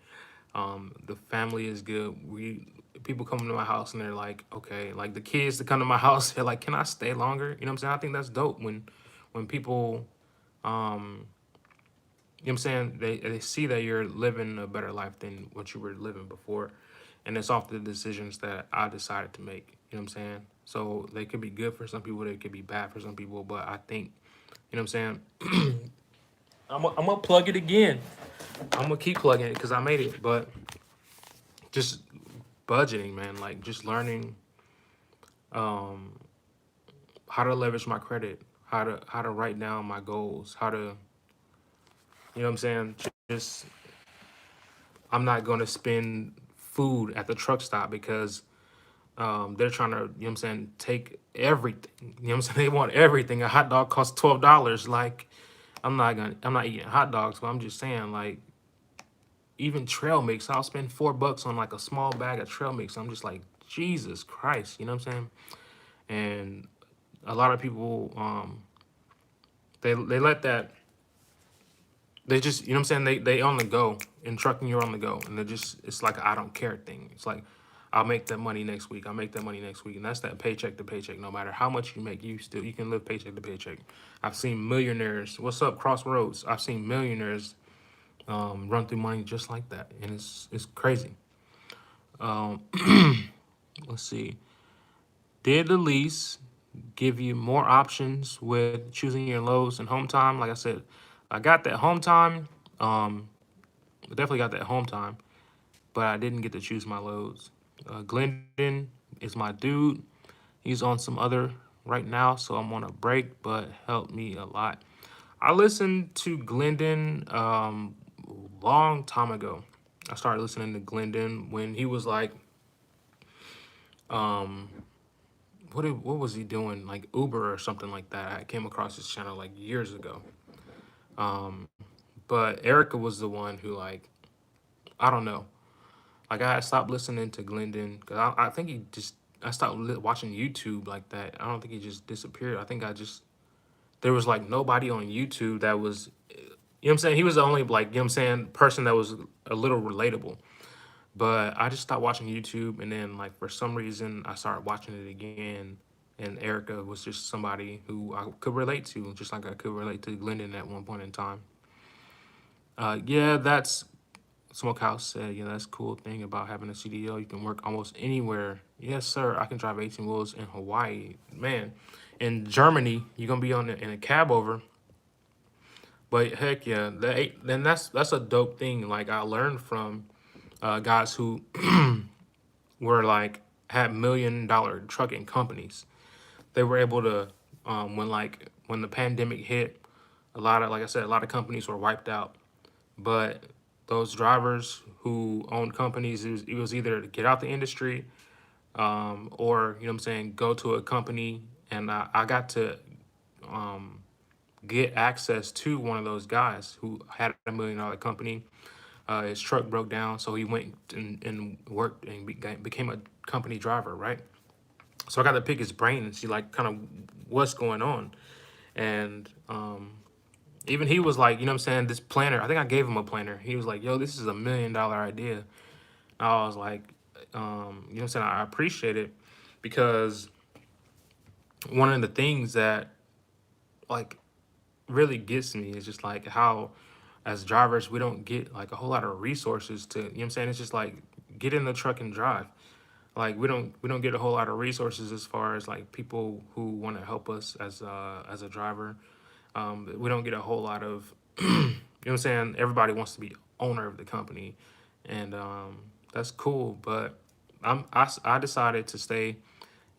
saying? The family is good. We People come to my house and they're like, okay, like the kids that come to my house, they're like, can I stay longer? You know what I'm saying? I think that's dope when people, you know what I'm saying, they see that you're living a better life than what you were living before. And it's off the decisions that I decided to make. You know what I'm saying? So they could be good for some people, they could be bad for some people, but I think, you know what I'm saying, I'm gonna plug it again. I'm gonna keep plugging it because I made it. But just budgeting, man, like just learning how to leverage my credit, how to write down my goals, how to, you know what I'm saying, just I'm not gonna spend food at the truck stop because they're trying to, you know what I'm saying, take everything. You know what I'm saying? They want everything. A hot dog costs $12. Like, I'm not eating hot dogs, but I'm just saying, like, even trail mix, I'll spend $4 on like a small bag of trail mix. I'm just like, Jesus Christ, you know what I'm saying? And a lot of people, they let that, they just, you know what I'm saying, they on the go. In trucking, you're on the go, and they're just, it's like a I don't care thing. It's like, I'll make that money next week. I'll make that money next week, and that's that paycheck to paycheck. No matter how much you make, you can live paycheck to paycheck. I've seen millionaires. What's up, Crossroads? I've seen millionaires run through money just like that, and it's crazy. Um, let's see. Did the lease give you more options with choosing your lows and home time? Like I said, I got that home time. I definitely got that home time, but I didn't get to choose my loads. Glendon is my dude. He's on some other right now, so I'm on a break, but helped me a lot. I listened to Glendon long time ago. I started listening to Glendon when he was like, um, what was he doing? Like Uber or something like that. I came across his channel like years ago. Um, but Erica was the one who like, I don't know. Like I stopped listening to Glendon because I think he just I stopped watching YouTube like that. I don't think he just disappeared. I think I just there was like nobody on YouTube that was, you know what I'm saying? He was the only like, you know what I'm saying, person that was a little relatable. But I just stopped watching YouTube, and then like for some reason I started watching it again, and Erica was just somebody who I could relate to, just like I could relate to Glendon at one point in time. Yeah, that's Smokehouse said, yeah, that's a cool thing about having a CDL. You can work almost anywhere. Yes, sir. I can drive 18 wheels in Hawaii. Man, in Germany, you're gonna be in a cab over. But heck yeah, then that's a dope thing. Like I learned from guys who were like had $1 million trucking companies. They were able to when the pandemic hit, a lot of like I said, a lot of companies were wiped out. But those drivers who owned companies, it was either to get out the industry, or you know what I'm saying, go to a company, and I got to get access to one of those guys who had $1 million company. His truck broke down, so he went and worked and became a company driver, right? So I got to pick his brain and see like kind of what's going on. And even he was like, you know what I'm saying, this planner, I think I gave him a planner. He was like, yo, this is $1 million idea. I was like, you know what I'm saying, I appreciate it, because one of the things that like really gets me is just like how as drivers we don't get like a whole lot of resources to, you know what I'm saying, it's just like get in the truck and drive. Like we don't get a whole lot of resources as far as like people who want to help us as a driver. We don't get a whole lot of you know what I'm saying, everybody wants to be owner of the company, and that's cool, but I decided to stay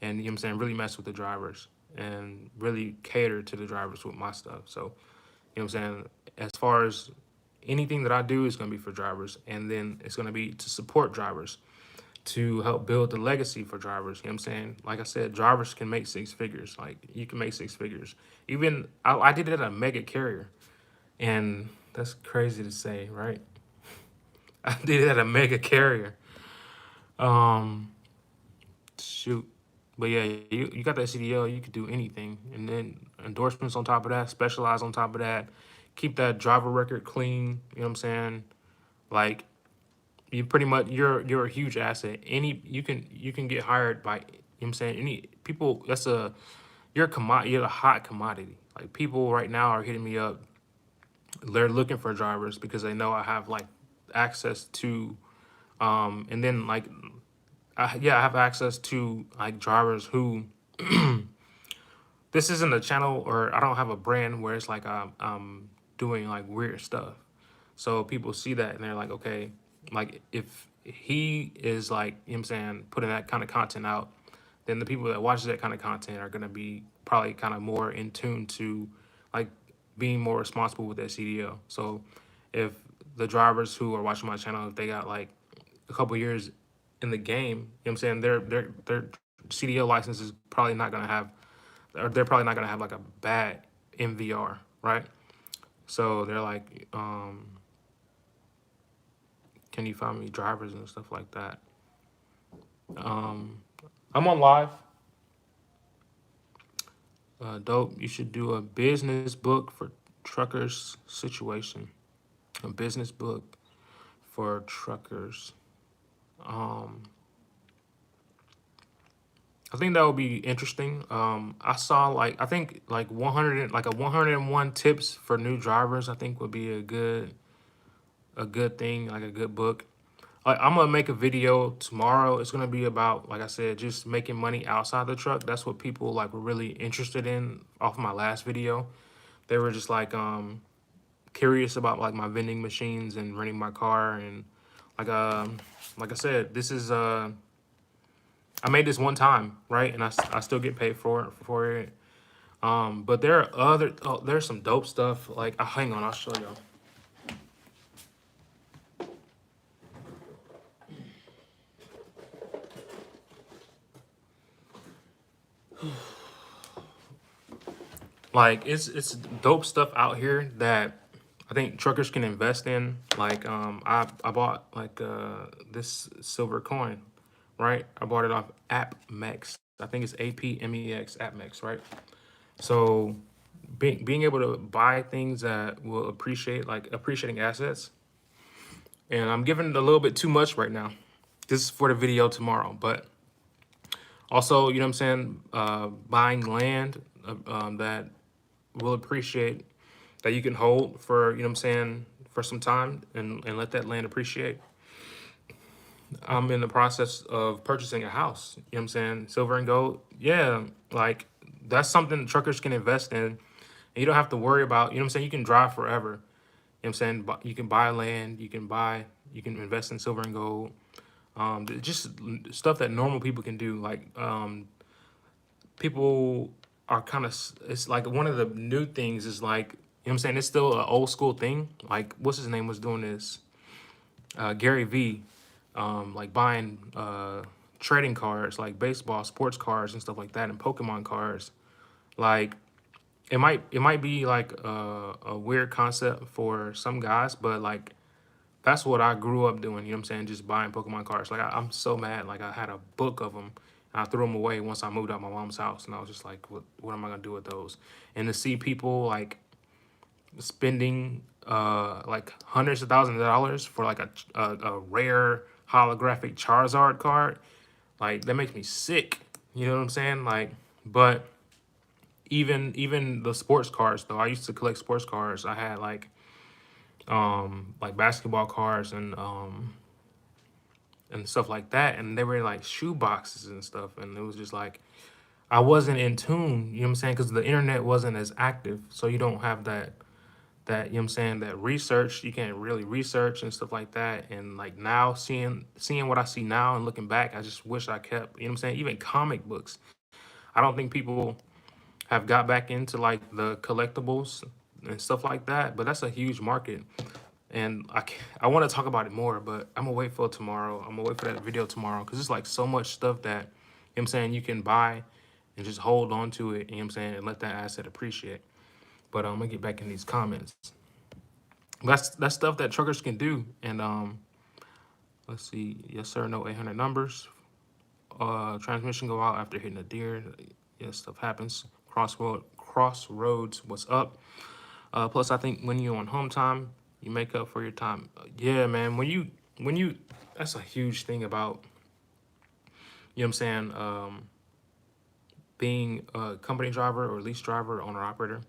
and you know what I'm saying, really mess with the drivers and really cater to the drivers with my stuff. So you know what I'm saying, as far as anything that I do is going to be for drivers, and then it's going to be to support drivers, to help build the legacy for drivers. You know what I'm saying? Like I said, drivers can make 6 figures. Like you can make 6 figures. Even I did it at a mega carrier, and that's crazy to say, right? I did it at a mega carrier. Um, Shoot. But yeah, you got that CDL, you could do anything. And then endorsements on top of that, specialize on top of that, keep that driver record clean, you know what I'm saying? Like you pretty much you're a huge asset. You can get hired by, you know what I'm saying, any people. That's a you're a commodity, you're a hot commodity. Like people right now are hitting me up. They're looking for drivers because they know I have like access to and then like I have access to like drivers who this isn't a channel, or I don't have a brand where it's like I'm doing like weird stuff. So people see that and they're like, okay, like if he is like, you know what I'm saying, putting that kind of content out, then the people that watch that kind of content are gonna be probably kind of more in tune to like being more responsible with their CDL. So if the drivers who are watching my channel, if they got like a couple years in the game, you know what I'm saying, their CDL license is probably not gonna have, or they're probably not gonna have like a bad MVR, right? So they're like, can you find me drivers and stuff like that? I'm on live. Dope. You should do a business book for truckers situation. A business book for truckers. Um, I think that would be interesting. I saw like I think like 100 like a 101 tips for new drivers. I think would be a good thing, like a good book. Like I'm gonna make a video tomorrow. It's gonna be about, like I said, just making money outside the truck. That's what people like were really interested in off of my last video. They were just curious about like my vending machines and renting my car, and like I said, this is I made this one time, right? And I still get paid for it. But there are there's some dope stuff. Like hang on, I'll show y'all. Like it's dope stuff out here that I think truckers can invest in. Like I bought like this silver coin, right? I bought it off AppMex. I think it's APMEX, AppMex, right? So being able to buy things that will appreciate, like appreciating assets. And I'm giving it a little bit too much right now. This is for the video tomorrow, but also, you know what I'm saying, buying land that will appreciate, that you can hold for, you know what I'm saying, for some time and let that land appreciate. I'm in the process of purchasing a house. You know what I'm saying? Silver and gold. Yeah, like that's something truckers can invest in. And you don't have to worry about, you know what I'm saying? You can drive forever. You know what I'm saying? You can buy land, you can invest in silver and gold. Just stuff that normal people can do. Like people are kind of, it's like one of the new things is like, you know what I'm saying? It's still an old school thing. Like, what's his name was doing this? Gary V, like buying trading cards, like baseball, sports cards, and stuff like that, and Pokemon cards. Like it might be like a weird concept for some guys, but like that's what I grew up doing. You know what I'm saying? Just buying Pokemon cards. Like I'm so mad. Like I had a book of them. And I threw them away once I moved out my mom's house, and I was just like, what am I gonna do with those? And to see people like spending like hundreds of thousands of dollars for like a rare holographic Charizard card, like that makes me sick. You know what I'm saying? Like, but even the sports cards though, I used to collect sports cards. I had like basketball cards and stuff like that, and they were like shoe boxes and stuff, and it was just like I wasn't in tune. You know what I'm saying? Because the internet wasn't as active, so you don't have that, you know what I'm saying, that research. You can't really research and stuff like that. And like now seeing what I see now and looking back, I just wish I kept, you know what I'm saying, even comic books. I don't think people have got back into like the collectibles and stuff like that, but that's a huge market. And I want to talk about it more, but I'm gonna wait for tomorrow. I'm gonna wait for that video tomorrow because it's like so much stuff that, you know what I'm saying, you can buy and just hold on to it, you know what I'm saying, and let that asset appreciate. But I'm gonna get back in these comments. That's stuff that truckers can do. And let's see. Yes sir, no 800 numbers. Transmission go out after hitting a deer. Yeah, stuff happens. Crossroads, what's up? Plus I think when you're on home time, you make up for your time. Yeah, man, when you that's a huge thing about, you know what I'm saying, being a company driver or lease driver, owner operator.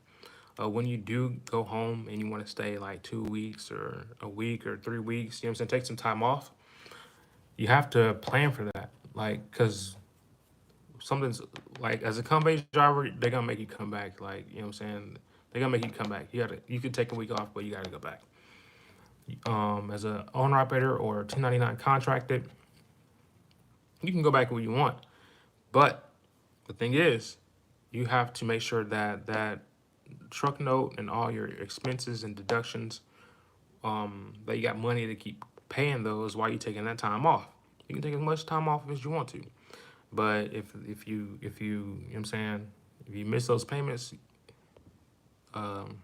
When you do go home and you want to stay like 2 weeks or a week or 3 weeks, you know what I'm saying, take some time off, you have to plan for that. Like, because something's like, as a company driver, they're going to make you come back. Like, you know what I'm saying? They're going to make you come back. You could take a week off, but you got to go back. As a owner operator or 1099 contracted, you can go back when you want. But the thing is, you have to make sure that that truck note and all your expenses and deductions, that you got money to keep paying those while you're taking that time off. You can take as much time off as you want to. But if you you know what I'm saying, if you miss those payments, um,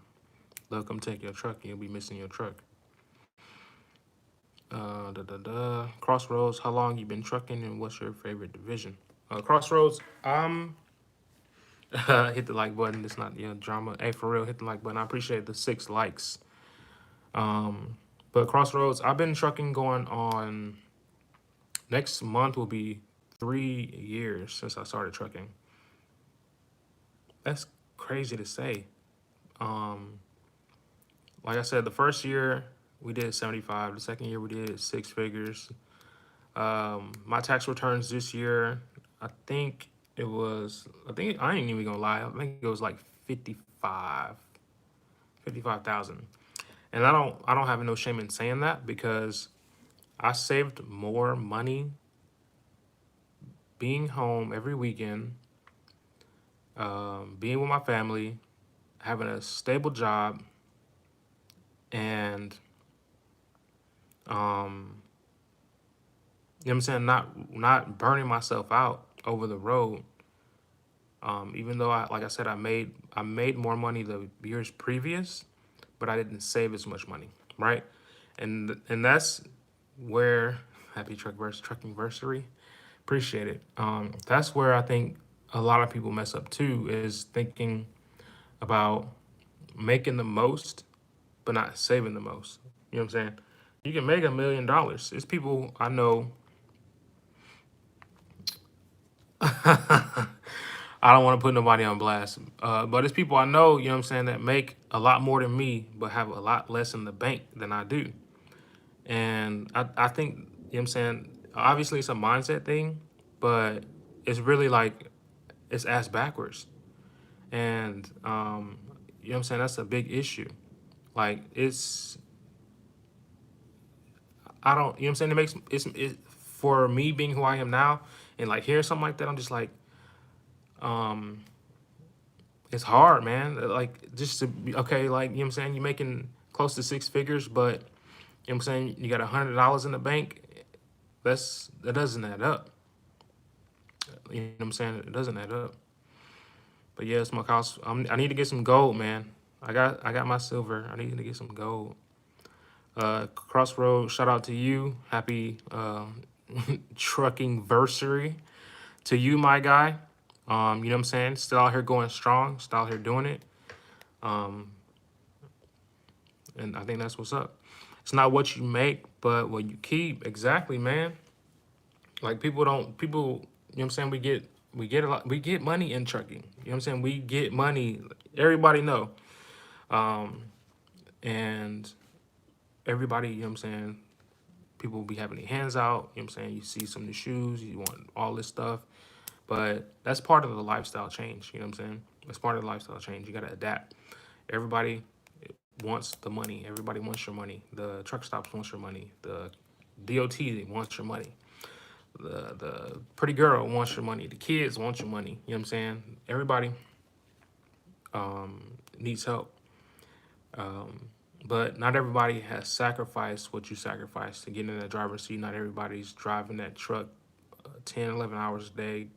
they'll come take your truck and you'll be missing your truck. Crossroads, how long you been trucking and what's your favorite division? Crossroads, hit the like button. It's not, you know, drama. Hey, for real, hit the like button. I appreciate the 6 likes. But Crossroads, I've been trucking going on, next month will be 3 years since I started trucking. That's crazy to say. Like I said, the first year we did 75. The second year we did 6 figures. My tax returns this year, I think I ain't even gonna lie. I think it was like 55,000. And I don't have no shame in saying that because I saved more money being home every weekend, being with my family, having a stable job, and you know what I'm saying, not burning myself out over the road. Even though like I said, I made more money the years previous, but I didn't save as much money, right? And that's where happy truckingversary, appreciate it. That's where I think a lot of people mess up too, is thinking about making the most but not saving the most. You know what I'm saying? You can make $1 million. It's people I know. I don't want to put nobody on blast. But it's people I know, you know what I'm saying, that make a lot more than me, but have a lot less in the bank than I do. And I think, you know what I'm saying, obviously it's a mindset thing, but it's really like it's ass backwards. And you know what I'm saying, that's a big issue. Like it's I don't, you know what I'm saying, it makes it for me being who I am now and like hearing something like that, I'm just like um it's hard, man. Like just to be okay, like you know what I'm saying, you're making close to six figures, but you know what I'm saying, you got $100 in the bank. That doesn't add up. You know what I'm saying? It doesn't add up. But yeah, Smoke House. I need to get some gold, man. I got my silver. I need to get some gold. Crossroad, shout out to you. Happy trucking versary to you, my guy. You know what I'm saying? Still out here going strong. Still out here doing it. Um, and I think that's what's up. It's not what you make, but what you keep. Exactly, man. Like people, you know what I'm saying, we get a lot, we get money in trucking. You know what I'm saying? We get money. Everybody know. Um and everybody, you know what I'm saying, people be having their hands out, you know what I'm saying? You see some new shoes, you want all this stuff. But that's part of the lifestyle change, you know what I'm saying? That's part of the lifestyle change. You gotta adapt. Everybody wants the money. Everybody wants your money. The truck stops wants your money. The DOT wants your money. The pretty girl wants your money. The kids want your money. You know what I'm saying? Everybody needs help. But not everybody has sacrificed what you sacrificed to get in that driver's seat. Not everybody's driving that truck 10, 11 hours a day,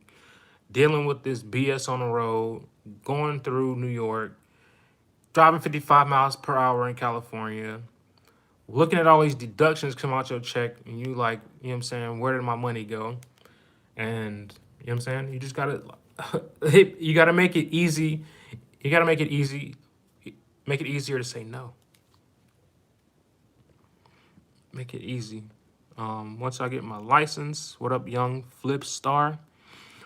dealing with this BS on the road, going through New York, driving 55 miles per hour in California, looking at all these deductions come out your check, and you like, you know what I'm saying, where did my money go? And you know what I'm saying? You just gotta you gotta make it easy. You gotta make it easier to say no. Make it easy. Once I get my license, what up, young flip star?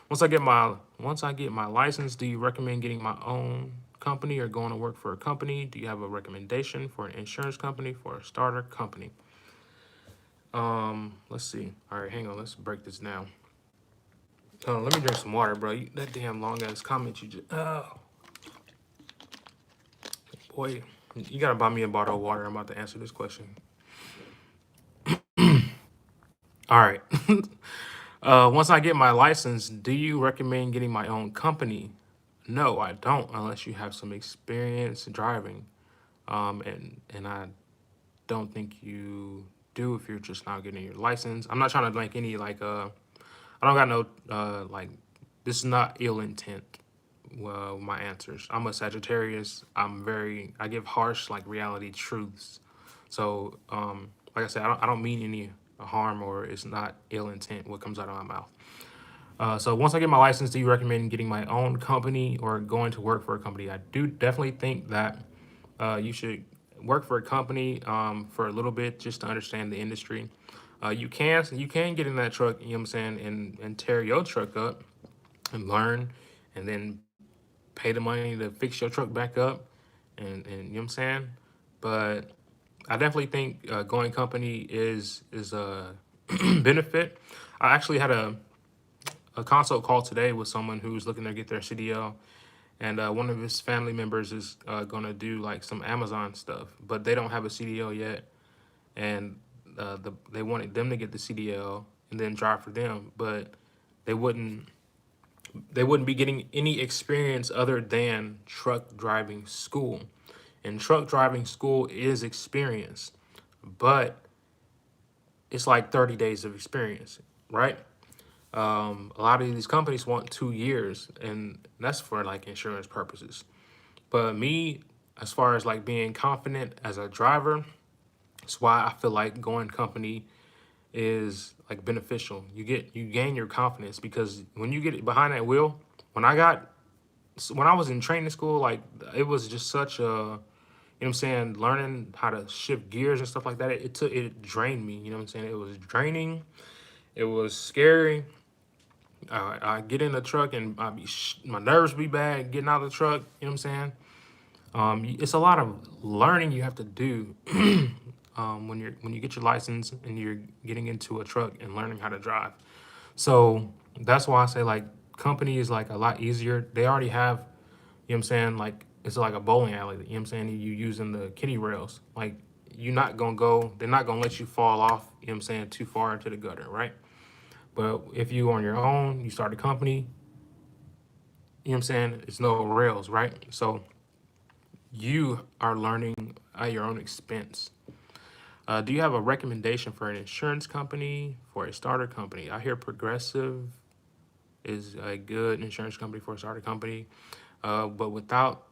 Once I get my license, do you recommend getting my own company or going to work for a company? Do you have a recommendation for an insurance company, for a starter company? Let's see. All right, hang on. Let's break this down. Let me drink some water, bro. That damn long ass comment you just. Oh, boy, you gotta buy me a bottle of water. I'm about to answer this question. All right. Once I get my license, do you recommend getting my own company? No, I don't, unless you have some experience driving. And I don't think you do if you're just now getting your license. I'm not trying to like any like I don't got no like this is not ill intent. Well, my answers. I'm a Sagittarius. I give harsh like reality truths. So like I said, I don't mean any harm or it's not ill intent what comes out of my mouth. So once I get my license, do you recommend getting my own company or going to work for a company? I do definitely think that you should work for a company for a little bit just to understand the industry. You can get in that truck, you know what I'm saying, and tear your truck up and learn, and then pay the money to fix your truck back up, and you know what I'm saying. But I definitely think going company is a benefit. I actually had a consult call today with someone who's looking to get their CDL, and one of his family members is gonna do like some Amazon stuff, but they don't have a CDL yet, and they wanted them to get the CDL and then drive for them, but they wouldn't they wouldn't be getting any experience other than truck driving school, and truck driving school is experience, but it's like 30 days of experience, right? A lot of these companies want 2 years, and that's for like insurance purposes. But me, as far as like being confident as a driver, that's why I feel like going company is like beneficial. You gain your confidence because when you get behind that wheel, when I got when I was in training school, like it was just such a, you know what I'm saying, learning how to shift gears and stuff like that. It drained me, you know what I'm saying? It was draining, it was scary, I get in the truck and my nerves be bad getting out of the truck. You know what I'm saying? It's a lot of learning you have to do when you get your license and you're getting into a truck and learning how to drive. So that's why I say like company is like a lot easier. They already have, you know what I'm saying, like it's like a bowling alley. You know what I'm saying? You using the kiddie rails. Like you're not gonna go, they're not gonna let you fall off, you know what I'm saying, too far into the gutter, right? But if you on your own, you start a company, you know what I'm saying, it's no rails, right? So you are learning at your own expense. Do you have a recommendation for an insurance company for a starter company? I hear Progressive is a good insurance company for a starter company, but without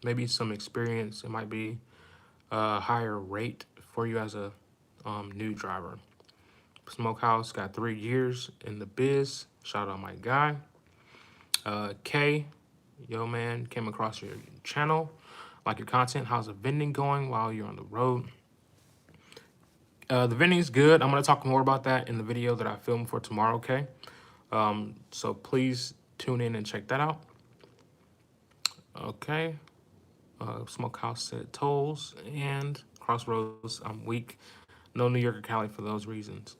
maybe some experience, it might be a higher rate for you as a new driver. Smokehouse got 3 years in the biz. Shout out my guy. K, yo man, came across your channel. Like your content. How's the vending going while you're on the road? The vending's good. I'm gonna talk more about that in the video that I filmed for tomorrow. Okay. So please tune in and check that out. Okay. Smokehouse said tolls and Crossroads. I'm weak. No New York or Cali for those reasons.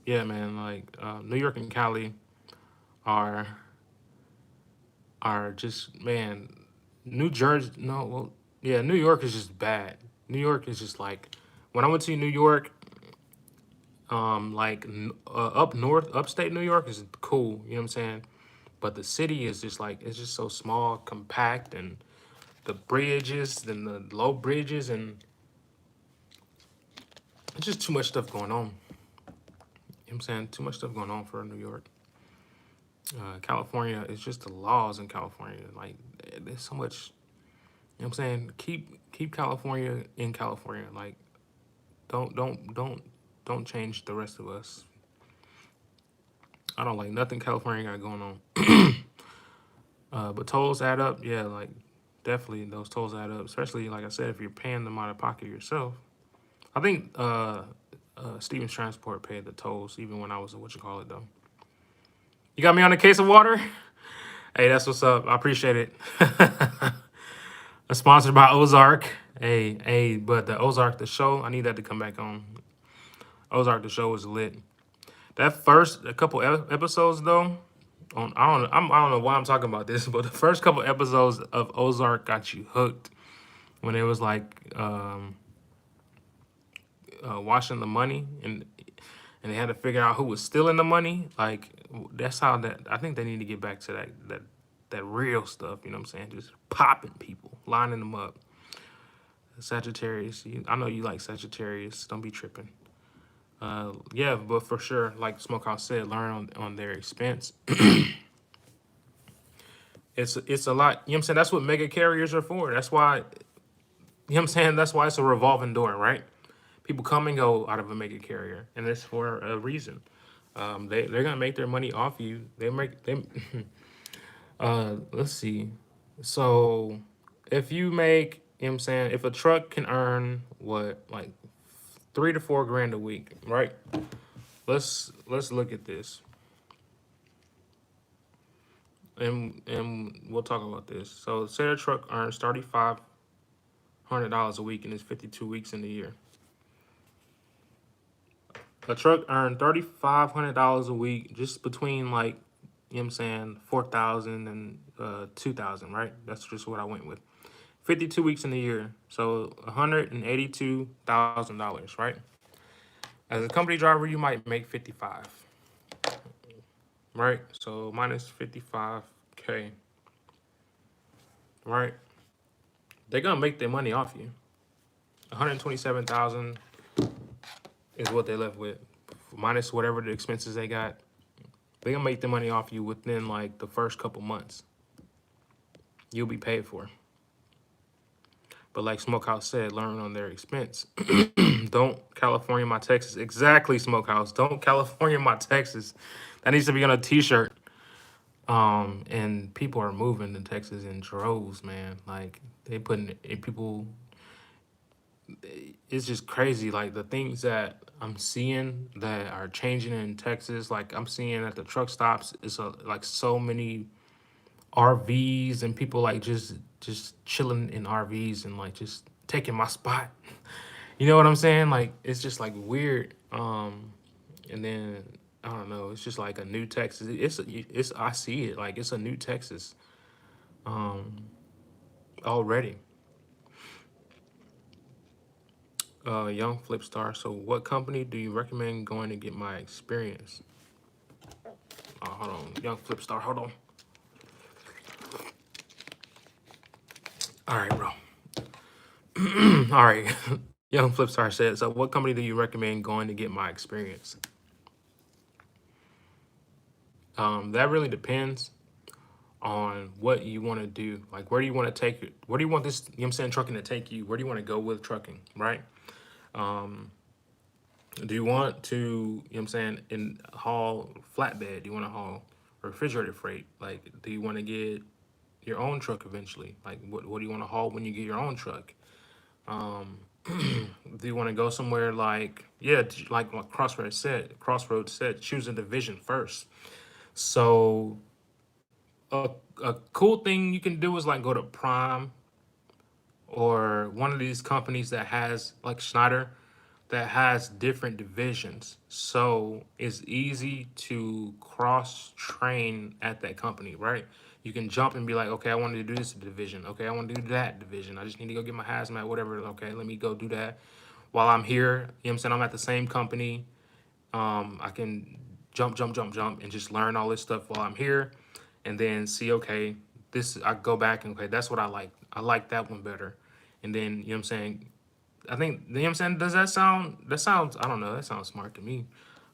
Yeah, man. Like New York and Cali are just, man. New Jersey. No, well, yeah. New York is just bad. New York is just like when I went to New York. Up north, upstate New York is cool. You know what I'm saying? But the city is just like it's just so small, compact, and the bridges and the low bridges and it's just too much stuff going on. You know what I'm saying? Too much stuff going on for New York. California, it's just the laws in California. Like there's so much, you know what I'm saying? Keep California in California. Like don't change the rest of us. I don't like nothing California got going on. But tolls add up. Yeah, like definitely those tolls add up. Especially like I said, if you're paying them out of pocket yourself. I think Stevens Transport paid the tolls even when I was a what you call it though. You got me on a case of water? Hey, that's what's up. I appreciate it. Sponsored by Ozark. But the Ozark the show, I need that to come back on. Ozark the show was lit. That first a couple episodes though, I don't know why I'm talking about this, but the first couple episodes of Ozark got you hooked when it was like washing the money and they had to figure out who was stealing the money. Like that's how that I think they need to get back to that real stuff. You know what I'm saying? Just popping people, lining them up. Sagittarius, I know you like Sagittarius. Don't be tripping. Yeah, but for sure, like Smokehouse said, learn on their expense. It's a lot. You know what I'm saying? That's what mega carriers are for. That's why, you know what I'm saying? That's why it's a revolving door, right? People come and go out of a mega carrier, and it's for a reason. They're gonna make their money off you. They make them. Let's see. So if you make, you know what I'm saying, if a truck can earn what like 3 to 4 grand a week, right? Let's look at this, and we'll talk about this. So say a truck earns $3,500 a week, and it's 52 weeks in the year. A truck earned $3,500 a week, just between like, you know what I'm saying, 4,000 and 2,000, right? That's just what I went with. 52 weeks in the year, so $182,000, right? As a company driver, you might make 55, right? So minus 55K, right? They're gonna make their money off you. 127,000 is what they left with, minus whatever the expenses they got. They're gonna make the money off you within like the first couple months. You'll be paid for. But like Smokehouse said, learn on their expense. Don't California my Texas. Exactly, Smokehouse. Don't California my Texas. That needs to be on a t-shirt. And people are moving to Texas in droves, man. Like they putting people it's just crazy. Like the things that I'm seeing that are changing in Texas. Like I'm seeing at the truck stops, it's like so many RVs and people like just chilling in RVs and like just taking my spot. You know what I'm saying? Like it's just like weird. And then I don't know. It's just like a new Texas. It's I see it like it's a new Texas already. Young flip star. So what company do you recommend going to get my experience? Hold on, young flip star. Hold on. All right, bro. All right. Young flip star said. So what company do you recommend going to get my experience? That really depends on what you want to do. Like, where do you want to take it? Where do you want this, you know what I'm saying, trucking to take you? Where do you want to go with trucking, right? Do you want to, you know what I'm saying, haul flatbed? Do you want to haul refrigerated freight? Like, do you want to get your own truck eventually? Like, what do you want to haul when you get your own truck? Do you want to go somewhere like, yeah, like what Crossroads said, choose a division first. So a, a cool thing you can do is like go to Prime or one of these companies that has like Schneider that has different divisions. So it's easy to cross train at that company, right? You can jump and be like, okay, I wanted to do this division. Okay, I want to do that division. I just need to go get my hazmat, whatever. Okay, let me go do that while I'm here. You know what I'm saying? I'm at the same company. I can jump, and just learn all this stuff while I'm here, and then see, okay, this I go back and okay, that's what I like. I like that one better, and then you know what I'm saying. I think you know what I'm saying. Does that sound? That sounds. I don't know. That sounds smart to me.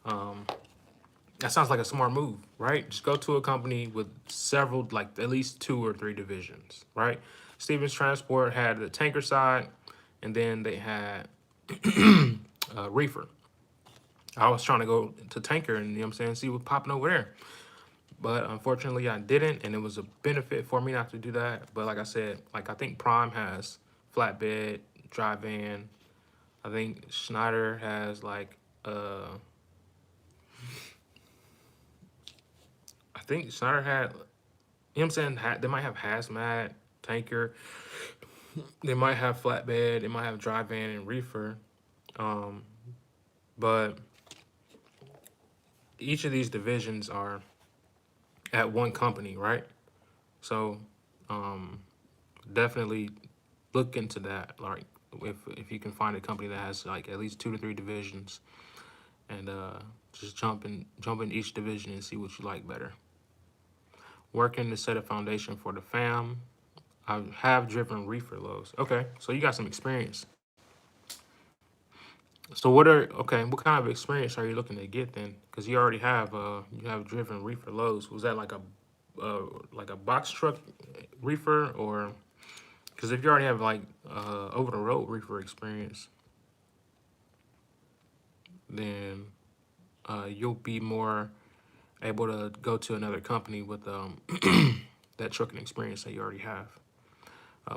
That sounds like a smart move, right? Just go to a company with several, like at least 2 or 3 divisions, right? Stevens Transport had the tanker side, and then they had reefer. I was trying to go to tanker and, you know what I'm saying, see what's popping over there. But unfortunately, I didn't, and it was a benefit for me not to do that. But like I said, like I think Prime has flatbed, dry van. I think Schneider has like, I think Schneider had, you know what I'm saying, they might have hazmat, tanker, they might have flatbed, they might have dry van and reefer. Um, but each of these divisions are at one company, right? So definitely look into that. Like if you can find a company that has like at least 2 to 3 divisions, and just jump in each division and see what you like better. Working to set a foundation for the fam. I have driven reefer loads. Okay, so you got some experience. So what kind of experience are you looking to get then? Because you have driven reefer loads. Was that like a box truck reefer, or because if you already have like over the road reefer experience, then you'll be more able to go to another company with that trucking experience that you already have.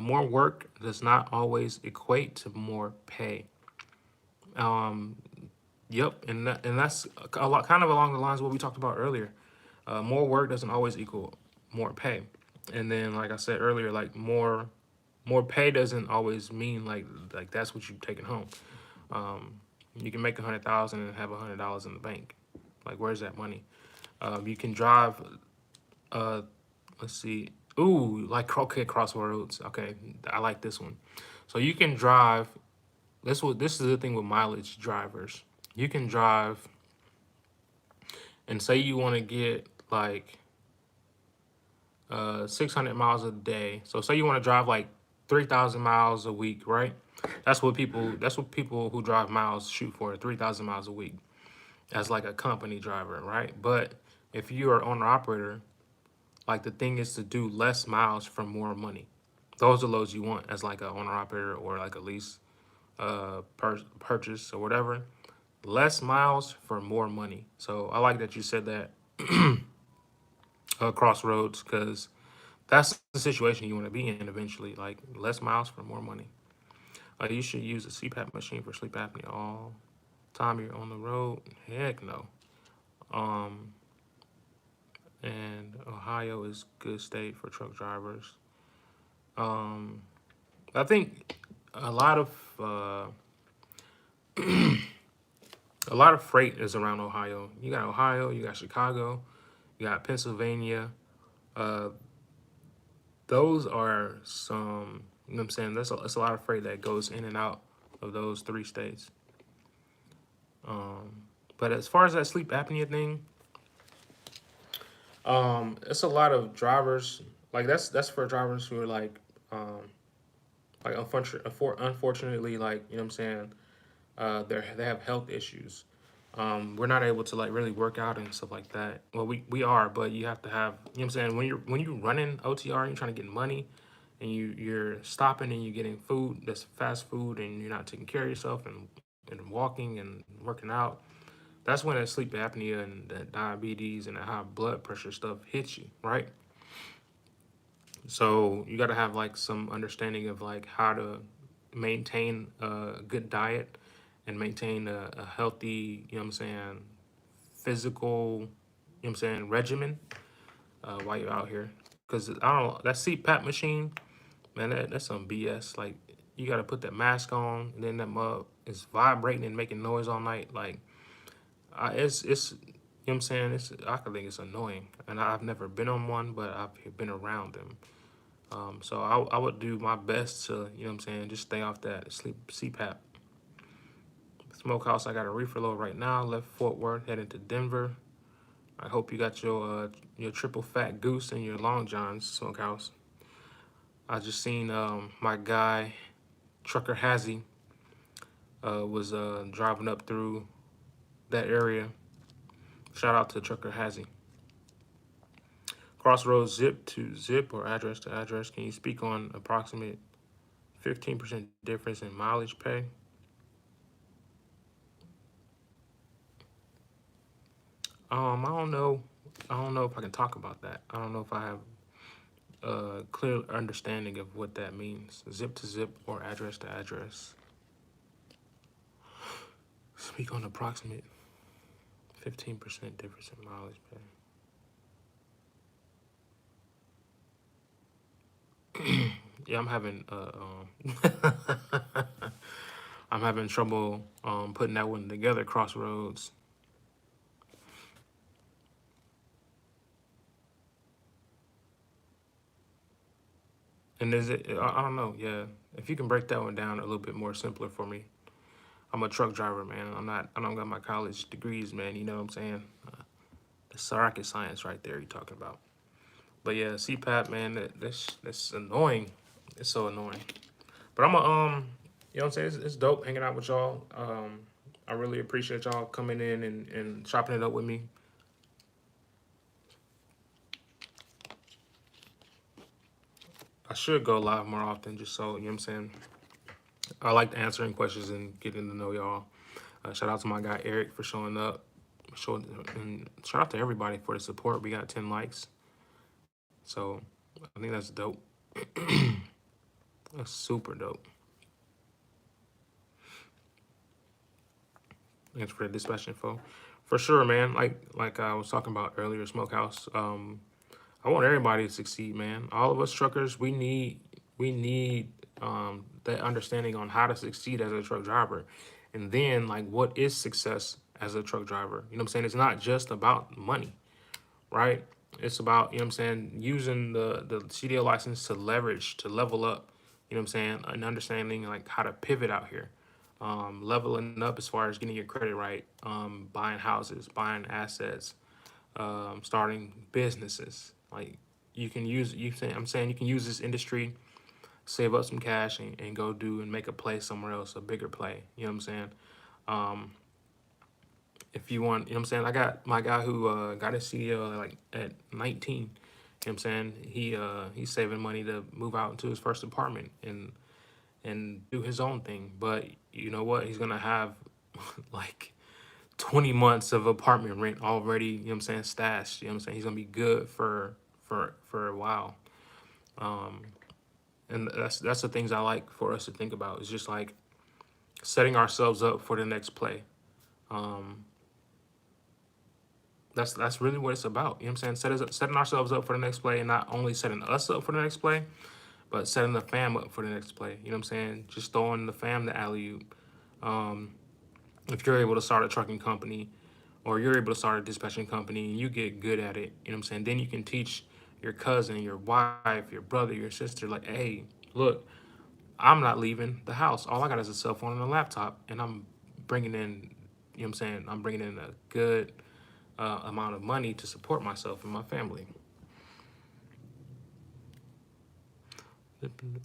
More work does not always equate to more pay. Um, yep, and that's a lot, kind of along the lines of what we talked about earlier. More work doesn't always equal more pay, and then like I said earlier, like more pay doesn't always mean like that's what you're taking home. You can make 100,000 and have $100 in the bank. Like where's that money? You can drive. Uh, let's see. Ooh, like okay, Crossroads. Okay, I like this one. So you can drive. This is the thing with mileage drivers. You can drive and say you want to get like 600 miles a day. So say you want to drive like 3,000 miles a week, right? That's what people who drive miles shoot for, 3,000 miles a week as like a company driver, right? But if you are owner operator, like the thing is to do less miles for more money. Those are loads you want as like a owner operator or like a lease purchase or whatever. Less miles for more money. So I like that you said that, Crossroads, because that's the situation you want to be in eventually. Like less miles for more money. You should use a CPAP machine for sleep apnea all time you're on the road. Heck no. Um, and Ohio is good state for truck drivers. Um, I think a lot of uh, a lot of freight is around Ohio. You got Ohio, you got Chicago, you got Pennsylvania. Uh, those are some, you know what I'm saying? That's a lot of freight that goes in and out of those three states. But as far as that sleep apnea thing, it's a lot of drivers. Like that's for drivers who are like unfortunately, like, you know what I'm saying, they have health issues. We're not able to like really work out and stuff like that. Well, we are, but you have to have, you know what I'm saying, when you're running OTR and you're trying to get money and you're stopping and you're getting food that's fast food and you're not taking care of yourself and walking and working out. That's when that sleep apnea and that diabetes and that high blood pressure stuff hits you, right? So you got to have like some understanding of like how to maintain a good diet and maintain a healthy, you know what I'm saying, physical, you know what I'm saying, regimen while you're out here. Because I don't know, that CPAP machine, man, that's some BS. Like, you got to put that mask on, and then that mug is vibrating and making noise all night. Like, you know what I'm saying, I can think it's annoying. And I've never been on one, but I've been around them. So I would do my best to, you know what I'm saying, just stay off that sleep CPAP. Smokehouse, I got a reefer load right now. Left Fort Worth, heading to Denver. I hope you got your triple fat goose and your long johns, Smokehouse. I just seen my guy Trucker Hazzy was driving up through that area. Shout out to Trucker Hazzy. Crossroads zip to zip or address to address. Can you speak on approximate 15% difference in mileage pay? I don't know. I don't know if I can talk about that. I don't know if I have a clear understanding of what that means. Zip to zip or address to address. Speak on approximate 15% difference in mileage pay. Yeah, I'm having I'm having trouble putting that one together. Crossroads. And is it? I don't know. Yeah, if you can break that one down a little bit more simpler for me. I'm a truck driver, man. I'm not. I don't got my college degrees, man. You know what I'm saying? It's rocket science right there. You're talking about. But yeah, CPAP, man. That's annoying. It's so annoying. But I'm a you know what I'm saying? It's dope hanging out with y'all. I really appreciate y'all coming in and chopping it up with me. I should go live more often, just so you know what I'm saying. I like answering questions and getting to know y'all. Shout out to my guy Eric for showing up. And shout out to everybody for the support. We got 10 likes. So I think that's dope. That's super dope. Thanks for the dispatch info. For sure, man. Like I was talking about earlier, Smokehouse. I want everybody to succeed, man. All of us truckers, we need that understanding on how to succeed as a truck driver. And then like what is success as a truck driver? You know what I'm saying? It's not just about money, right? It's about, you know what I'm saying, using the CDL license to leverage, to level up, you know what I'm saying, and understanding like how to pivot out here. Leveling up as far as getting your credit right, buying houses, buying assets, starting businesses. Like you can use you say I'm saying you can use this industry, save up some cash and go do and make a play somewhere else, a bigger play. You know what I'm saying? Um, if you want, you know what I'm saying? I got my guy who got his CEO like at 19. You know what I'm saying? He's saving money to move out into his first apartment and do his own thing. But you know what? He's gonna have like 20 months of apartment rent already, you know what I'm saying, stashed. You know what I'm saying? He's gonna be good for a while. And that's the things I like for us to think about. It's just like setting ourselves up for the next play. Um, that's really what it's about. You know what I'm saying? Setting ourselves up for the next play, and not only setting us up for the next play, but setting the fam up for the next play. You know what I'm saying? Just throwing the fam the alley oop. Um, if you're able to start a trucking company, or you're able to start a dispatching company, and you get good at it, you know what I'm saying? Then you can teach your cousin, your wife, your brother, your sister, like, hey, look, I'm not leaving the house. All I got is a cell phone and a laptop, and I'm bringing in, you know what I'm saying? I'm bringing in a good amount of money to support myself and my family.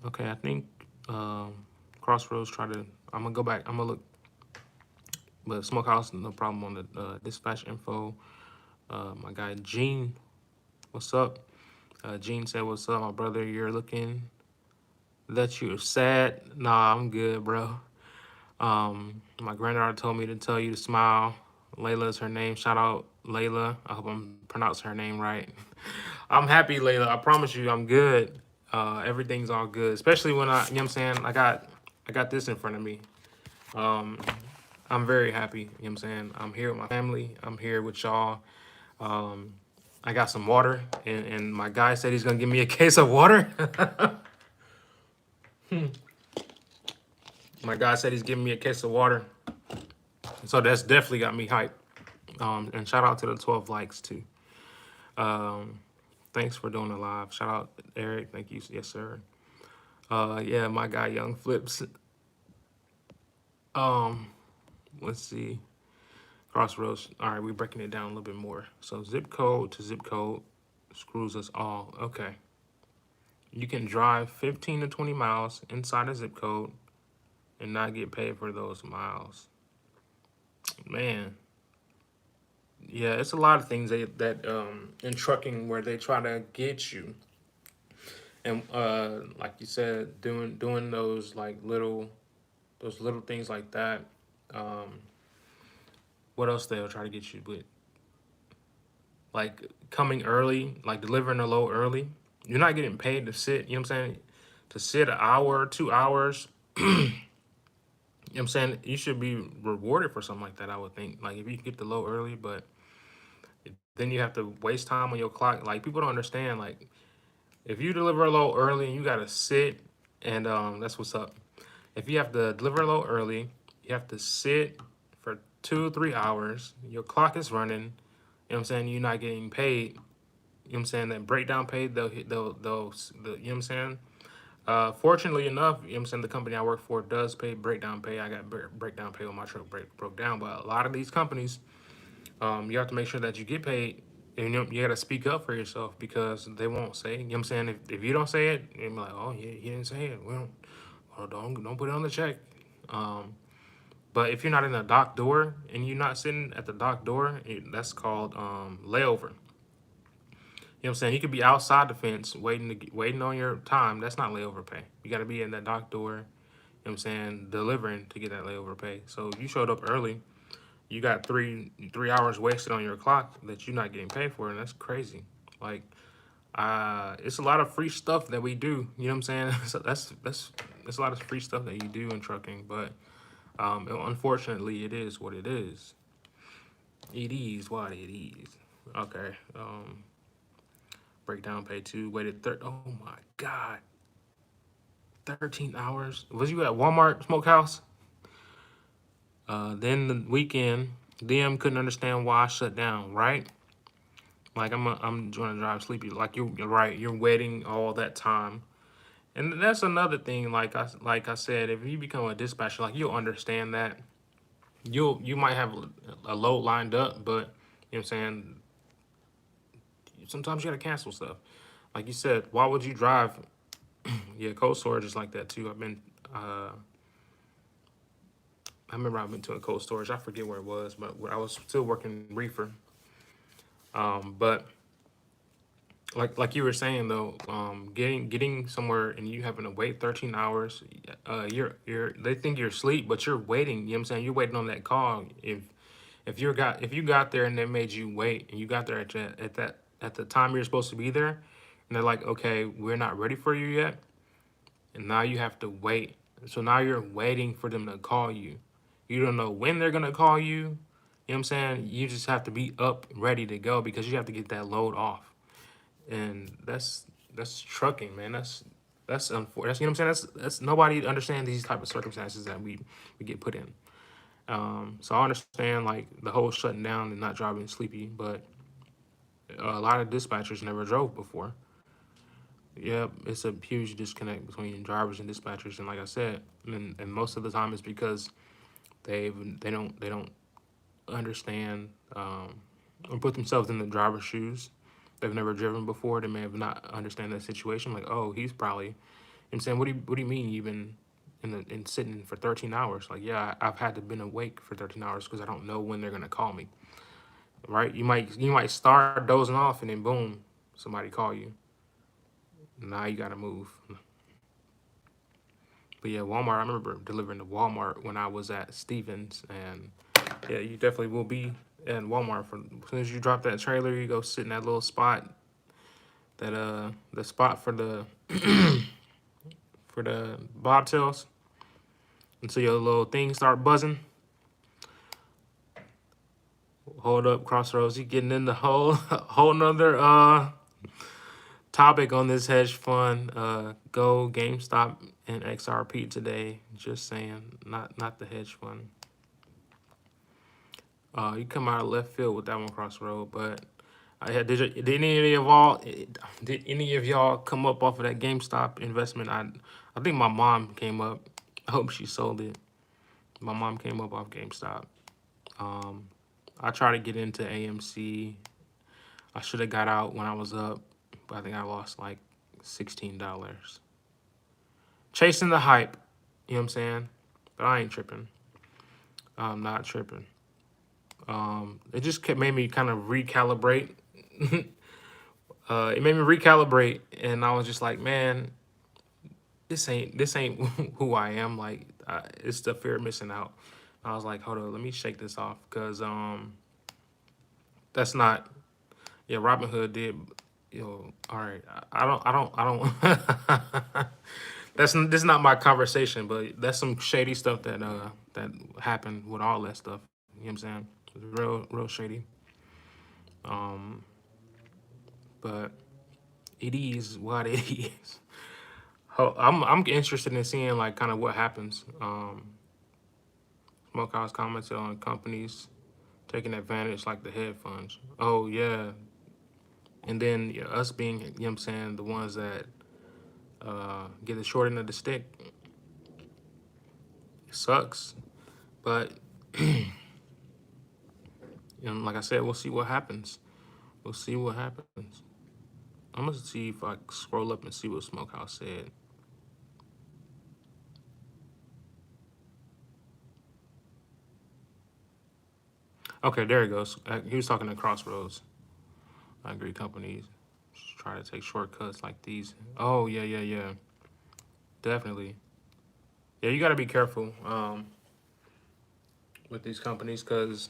Okay, I think Crossroads try to. I'm gonna go back. I'm gonna look, but Smokehouse, no problem on the dispatch info. My guy Gene, what's up? Gene said, "What's up, my brother? You're looking that you're sad. Nah, I'm good, bro. My granddaughter told me to tell you to smile. Layla is her name. Shout out Layla. I hope I'm pronouncing her name right. I'm happy, Layla. I promise you, I'm good. Everything's all good. Especially when you know what I'm saying? I got this in front of me. Um, I'm very happy. You know what I'm saying? I'm here with my family. I'm here with y'all. Um, I got some water, and my guy said he's gonna give me a case of water. My guy said he's giving me a case of water. So that's definitely got me hyped. And shout out to the 12 likes too. Um, thanks for doing the live. Shout out Eric. Thank you. Yes, sir. Yeah, my guy Young Flips. Um, let's see. Crossroads. All right, we're breaking it down a little bit more. So zip code to zip code screws us all. Okay. You can drive 15 to 20 miles inside a zip code and not get paid for those miles. Man, yeah, it's a lot of things that in trucking where they try to get you, and like you said, doing those like those little things like that. Um, what else they'll try to get you with? Like coming early, like delivering a load early. You're not getting paid to sit. You know what I'm saying? To sit an hour, 2 hours. You know what I'm saying? You should be rewarded for something like that, I would think. Like if you get the load early, but then you have to waste time on your clock. Like people don't understand. Like if you deliver a load early and you gotta sit, and that's what's up. If you have to deliver a load early, you have to sit for 2 3 hours. Your clock is running. You know what I'm saying? You're not getting paid. You know what I'm saying? That breakdown pay, you know what I'm saying? Fortunately enough, you know what I'm saying, the company I work for does pay breakdown pay. I got breakdown pay when my truck broke down. But a lot of these companies, you have to make sure that you get paid. And you got to speak up for yourself because they won't say it. You know what I'm saying? If you don't say it, you're like, oh, yeah, he didn't say it. Well, don't put it on the check. Um, but if you're not in the dock door and you're not sitting at the dock door, that's called layover. You know what I'm saying? You could be outside the fence waiting on your time. That's not layover pay. You got to be in that dock door, you know what I'm saying, delivering to get that layover pay. So if you showed up early, you got 3 hours wasted on your clock that you're not getting paid for, and that's crazy. Like, it's a lot of free stuff that we do. You know what I'm saying? So that's a lot of free stuff that you do in trucking, but unfortunately, it is what it is. It is what it is. Okay. Breakdown pay two. Waited oh my God. 13 hours. Was you at Walmart Smokehouse? Then the weekend, DM couldn't understand why I shut down, right? Like I'm trying to drive sleepy. Like you're right. You're waiting all that time, and that's another thing. Like I said, if you become a dispatcher, like you'll understand that. You might have a load lined up, but you know what I'm saying. Sometimes you gotta cancel stuff. Like you said, why would you drive? Yeah, cold storage is like that too. I remember I've been to a cold storage. I forget where it was, but I was still working reefer. But like you were saying though, getting somewhere and you having to wait 13 hours, you're they think you're asleep, but you're waiting. You know what I'm saying? You're waiting on that call. If you got there and they made you wait and you got there at the time you're supposed to be there, and they're like, okay, we're not ready for you yet. and now you have to wait. So now you're waiting for them to call you. You don't know when they're gonna call you. You know what I'm saying? You just have to be up, ready to go because you have to get that load off. And that's trucking, man. That's unfortunate. That's, you know what I'm saying? That's nobody understands these type of circumstances that we get put in. So I understand like the whole shutting down and not driving sleepy, but a lot of dispatchers never drove before. Yeah, it's a huge disconnect between drivers and dispatchers, and like I said, and most of the time it's because they don't understand or put themselves in the driver's shoes. They've never driven before. They may have not understand that situation. Like, oh, he's probably. I'm saying, what do you mean you've been in sitting for 13 hours? Like, yeah, I've had to been awake for 13 hours because I don't know when they're gonna call me. Right? You might start dozing off and then boom, somebody call you. Now you gotta move. But yeah, Walmart. I remember delivering to Walmart when I was at Stevens, and yeah, you definitely will be at Walmart. For as soon as you drop that trailer, you go sit in that little spot. The spot for the bobtails until your little thing start buzzing. Hold up, Crossroads. You getting in the whole nother topic on this hedge fund. Go GameStop and XRP today. Just saying, not the hedge fund. You come out of left field with that one, Crossroad. But did any of y'all come up off of that GameStop investment? I think my mom came up. I hope she sold it. My mom came up off GameStop. Um, I tried to get into AMC. I should have got out when I was up, but I think I lost like $16. Chasing the hype, you know what I'm saying? But I ain't tripping. I'm not tripping. It just made me kind of recalibrate. It made me recalibrate, and I was just like, man, this ain't who I am. Like, it's the fear of missing out. I was like, hold on, let me shake this off, cause that's not. Yeah, Robin Hood did. All right. I don't. This is not my conversation, but that's some shady stuff that happened with all that stuff. You know what I'm saying? It's real shady. Um, but it is what it is. I'm interested in seeing like kind of what happens. Smokehouse commented on companies taking advantage like the hedge funds. Oh yeah, and then yeah, us being, you know what I'm saying, the ones that get the short end of the stick. It sucks, but like I said, we'll see what happens. We'll see what happens. I'm gonna see if I scroll up and see what Smokehouse said. Okay, there he goes. He was talking to Crossroads. I agree. Companies try to take shortcuts like these. Oh yeah. Definitely. Yeah, you got to be careful with these companies because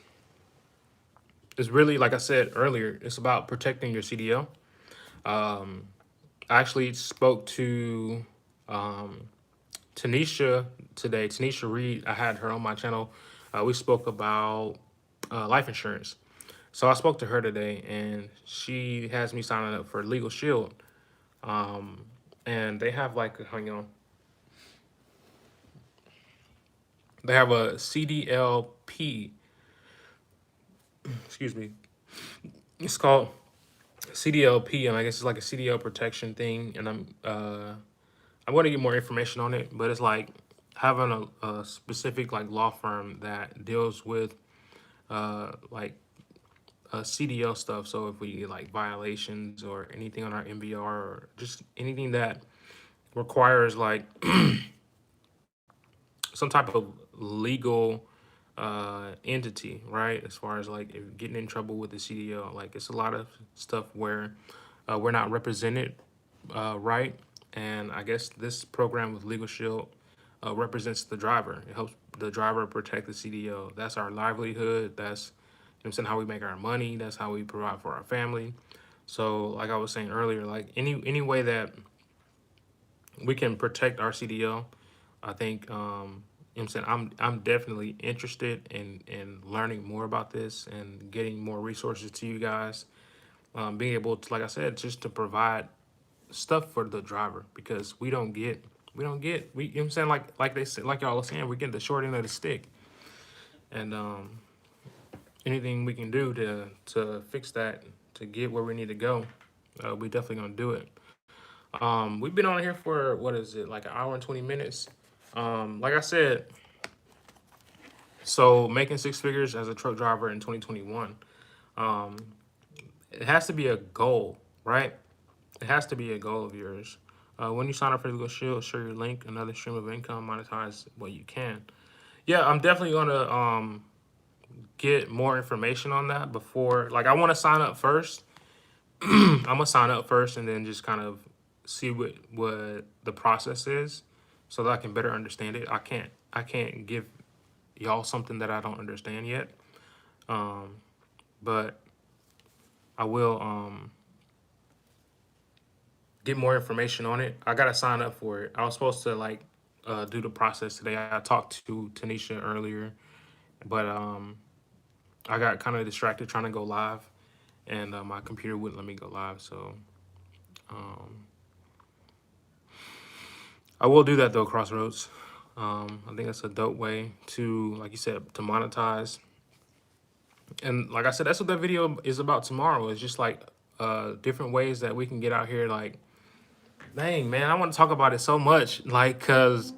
it's really, like I said earlier, it's about protecting your CDO. Um, I actually spoke to um, Tanisha today. Tanisha Reed. I had her on my channel. We spoke about life insurance. So I spoke to her today, and she has me signing up for Legal Shield. Um, and they have like, hang on, they have a CDLP. Excuse me. It's called CDLP, and I guess it's like a CDL protection thing. And I'm going to get more information on it, but it's like having a specific like law firm that deals with like CDL stuff. So if we get like violations or anything on our MVR or just anything that requires like some type of legal entity, right? As far as like if getting in trouble with the CDL, like it's a lot of stuff where we're not represented right. And I guess this program with Legal Shield represents the driver. It helps the driver protect the CDL. That's our livelihood. That's, you know what I'm saying, how we make our money. That's how we provide for our family. So like I was saying earlier, like any way that we can protect our CDL. I think, you know what I'm saying, I'm definitely interested in learning more about this and getting more resources to you guys. Being able to, like I said, just to provide stuff for the driver, because we, you know what I'm saying, like they said, like y'all are saying, we're getting the short end of the stick. And anything we can do to fix that, to get where we need to go, we definitely gonna do it. We've been on here for, what is it, like an hour and 20 minutes. Like I said, so making six figures as a truck driver in 2021, um, it has to be a goal, right? It has to be a goal of yours. When you sign up for Google Shield, share your link, another stream of income, monetize what you can. Yeah, I'm definitely gonna get more information on that before. Like, I want to sign up first. I'm gonna sign up first and then just kind of see what the process is, so that I can better understand it. I can't give y'all something that I don't understand yet. Um, but I will get more information on it. I gotta sign up for it. I was supposed to like do the process today. I talked to Tanisha earlier, but I got kind of distracted trying to go live, and my computer wouldn't let me go live. So um, I will do that though, Crossroads. I think that's a dope way to, like you said, to monetize. And like I said, that's what that video is about tomorrow. It's just like different ways that we can get out here. Like, dang, man, I want to talk about it so much. Like, cause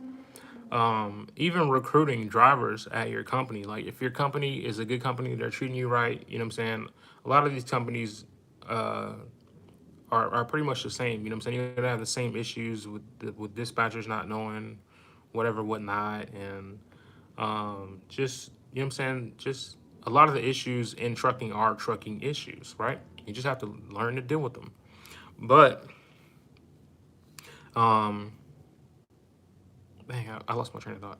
even recruiting drivers at your company. Like, if your company is a good company, they're treating you right. You know what I'm saying? A lot of these companies uh, are pretty much the same. You know what I'm saying? You're gonna have the same issues with dispatchers not knowing whatever, whatnot, and just, you know what I'm saying? Just a lot of the issues in trucking are trucking issues, right? You just have to learn to deal with them. But um, dang, I lost my train of thought.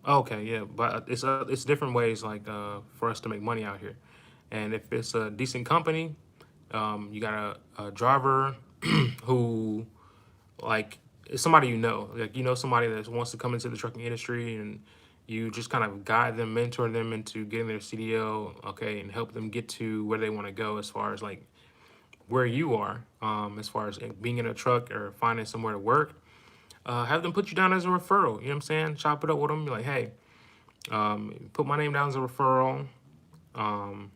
Okay, yeah, but it's different ways, like for us to make money out here. And if it's a decent company, you got a driver who, like, is somebody you know, like, you know, somebody that wants to come into the trucking industry, and you just kind of guide them, mentor them into getting their CDL, okay, and help them get to where they want to go, as far as like where you are, as far as being in a truck or finding somewhere to work. Have them put you down as a referral. You know what I'm saying? Chop it up with them. Be like, hey, put my name down as a referral. Um,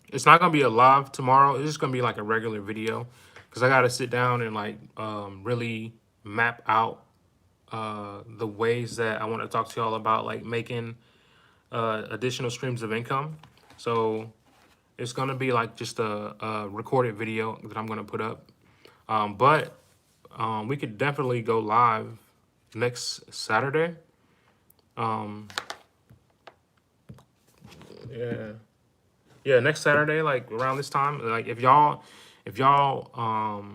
it's not gonna be a live tomorrow. It's just gonna be like a regular video, because I gotta sit down and like really map out the ways that I want to talk to y'all about, like making additional streams of income. So it's gonna be like just a recorded video that I'm gonna put up. But we could definitely go live next Saturday. Um, yeah, yeah, next Saturday, like around this time. Like, if y'all, you know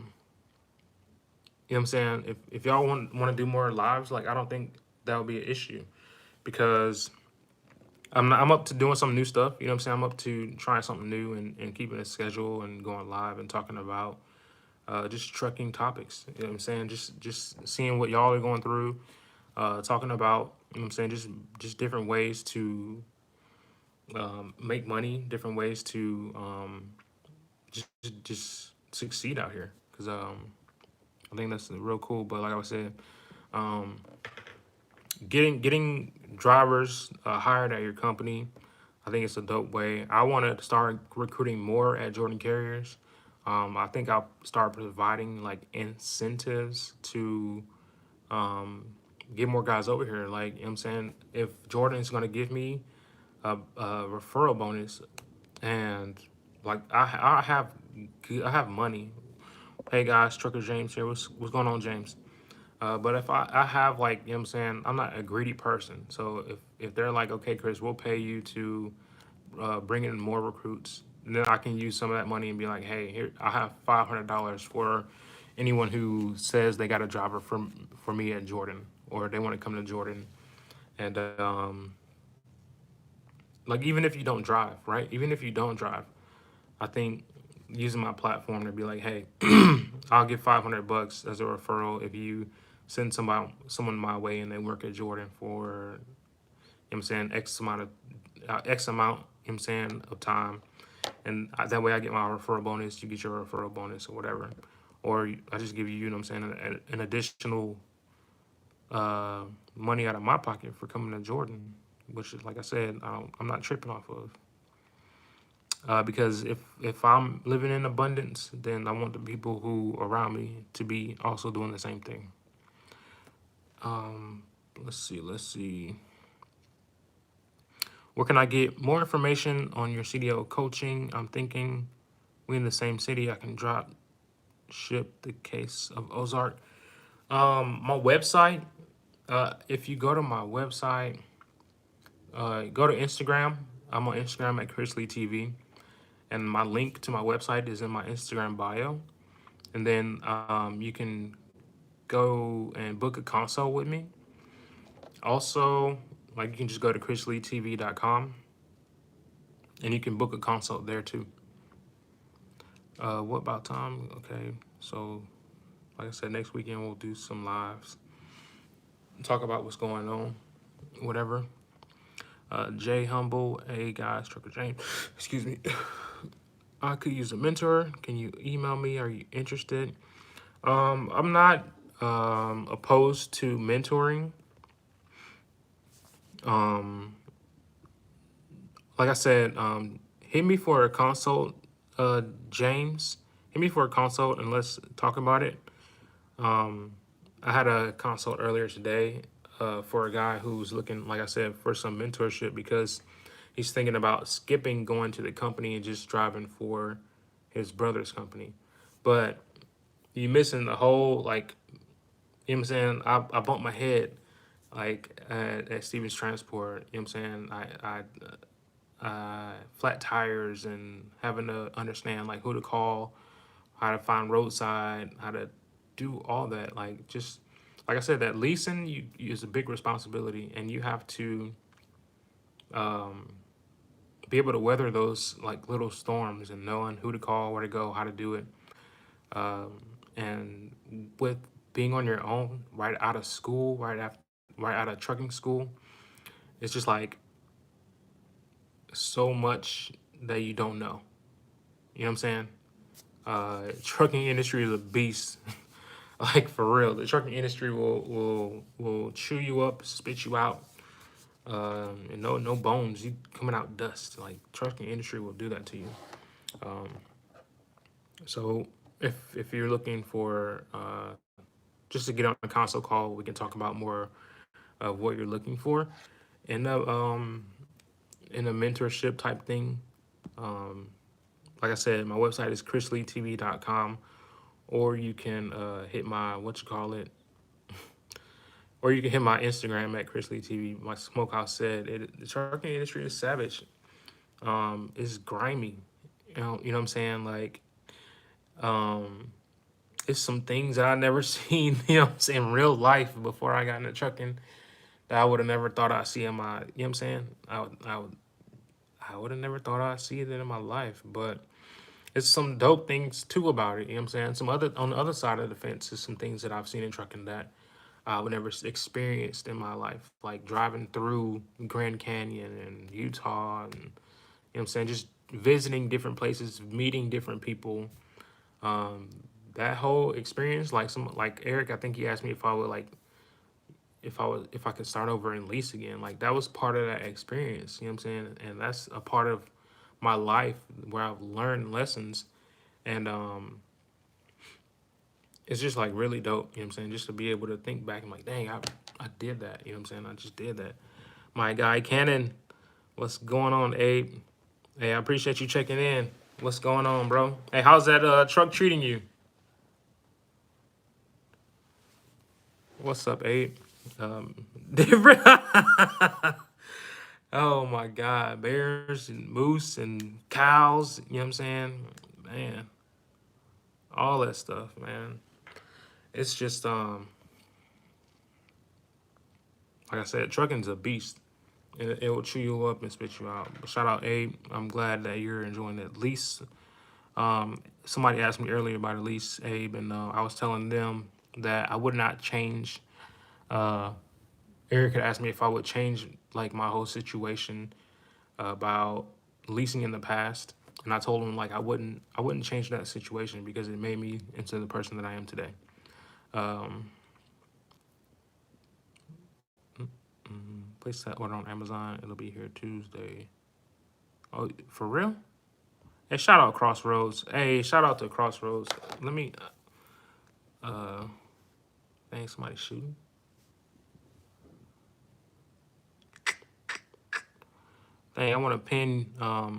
what I'm saying, if y'all want to do more lives, like, I don't think that would be an issue, because I'm up to doing some new stuff. You know what I'm saying? I'm up to trying something new, and keeping a schedule and going live and talking about just trucking topics. You know what I'm saying? Just seeing what y'all are going through, talking about, you know what I'm saying, just different ways to make money, different ways to just succeed out here. Because I think that's real cool. But like I was saying, um, getting drivers hired at your company, I think it's a dope way. I want to start recruiting more at Jordan Carriers. I think I'll start providing like incentives to get more guys over here. Like, you know what I'm saying, if Jordan's gonna give me a referral bonus, and like I have money. Hey guys, Trucker James here. What's going on, James? But if I have, like, you know what I'm saying, I'm not a greedy person. So if they're like, okay, Chris, we'll pay you to bring in more recruits, and then I can use some of that money and be like, hey, here, I have $500 for anyone who says they got a driver for me at Jordan, or they want to come to Jordan. And like, even if you don't drive, right? Even if you don't drive, I think using my platform to be like, hey, I'll give $500 as a referral if you send someone my way and they work at Jordan for, you know what I'm saying, X amount, you know what I'm saying, of time. And that way I get my referral bonus, you get your referral bonus or whatever. Or I just give you, you know what I'm saying, an additional money out of my pocket for coming to Jordan, which is, like I said, I'm not tripping off of. Because if I'm living in abundance, then I want the people who around me to be also doing the same thing. Let's see. Where can I get more information on your CDO coaching? I'm thinking we in the same city. I can drop ship the case of Ozark. My website. If you go to my website, go to Instagram. I'm on Instagram at Chris Lee TV, and my link to my website is in my Instagram bio. And then you can go and book a consult with me. Also, like, you can just go to chrisleetv.com and you can book a consult there too. What about time? Okay, so like I said, next weekend we'll do some lives, talk about what's going on, whatever. Jay Humble, hey guys, Trucker James, excuse me. I could use a mentor. Can you email me? Are you interested? I'm not opposed to mentoring. Like I said, hit me for a consult, James. Hit me for a consult and let's talk about it. I had a consult earlier today for a guy who's looking, like I said, for some mentorship because he's thinking about skipping going to the company and just driving for his brother's company. But you missing the whole, like, you know what I'm saying? I bumped my head like at Stevens Transport. You know what I'm saying? Flat tires and having to understand like who to call, how to find roadside, how to do all that. Like, just like I said, that leasing is a big responsibility, and you have to be able to weather those like little storms and knowing who to call, where to go, how to do it. And with being on your own, right out of school, right out of trucking school, it's just like so much that you don't know. You know what I'm saying? Trucking industry is a beast. Like, for real, the trucking industry will chew you up, spit you out, and no bones. You coming out dust. Like, trucking industry will do that to you. So if you're looking for just to get on a console call, we can talk about more of what you're looking for in a mentorship type thing. Like I said, my website is chrisleetv.com, or you can hit my or you can hit my Instagram at chrisleetv. My smokehouse said the trucking industry is savage. It's grimy. You know what I'm saying? Like, it's some things that I never seen, you know what I'm saying, in real life before I got into trucking that I would have never thought I'd see in my, you know what I'm saying? I would have never thought I'd see it in my life, but it's some dope things too about it, you know what I'm saying? On the other side of the fence is some things that I've seen in trucking that I would never experienced in my life, like driving through Grand Canyon and Utah and, you know what I'm saying, just visiting different places, meeting different people. That whole experience, like Eric, I think he asked me if I would like if I could start over and lease again. Like, that was part of that experience, you know what I'm saying? And that's a part of my life where I've learned lessons, and it's just like really dope, you know what I'm saying? Just to be able to think back and like, dang, I did that, you know what I'm saying? I just did that. My guy Cannon, what's going on, Abe? Hey, I appreciate you checking in. What's going on, bro? Hey, how's that truck treating you? What's up, Abe? Different. Oh my God, bears and moose and cows, you know what I'm saying? Man, all that stuff, man. It's just like I said, trucking's a beast. It will chew you up and spit you out. But shout out, Abe. I'm glad that you're enjoying that lease. Somebody asked me earlier about a lease, Abe, and I was telling them that I would not change. Uh, Eric had asked me if I would change like my whole situation about leasing in the past, and I told him like I wouldn't change that situation because it made me into the person that I am today. Um, Place that order on Amazon. It'll be here Tuesday. Oh, for real? Hey, shout out Crossroads. Hey, shout out to Crossroads. Let me. Uh, Dang, somebody shooting. Dang, I want to pin. I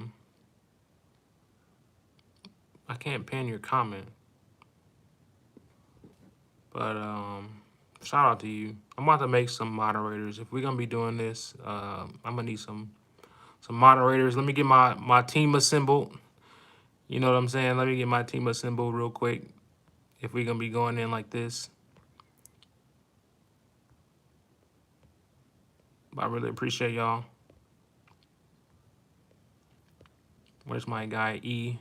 can't pin your comment, but shout out to you. I'm about to make some moderators. If we're gonna be doing this, I'm gonna need some moderators. Let me get my team assembled. You know what I'm saying? Let me get my team assembled real quick. If we're gonna be going in like this, I really appreciate y'all. Where's my guy E?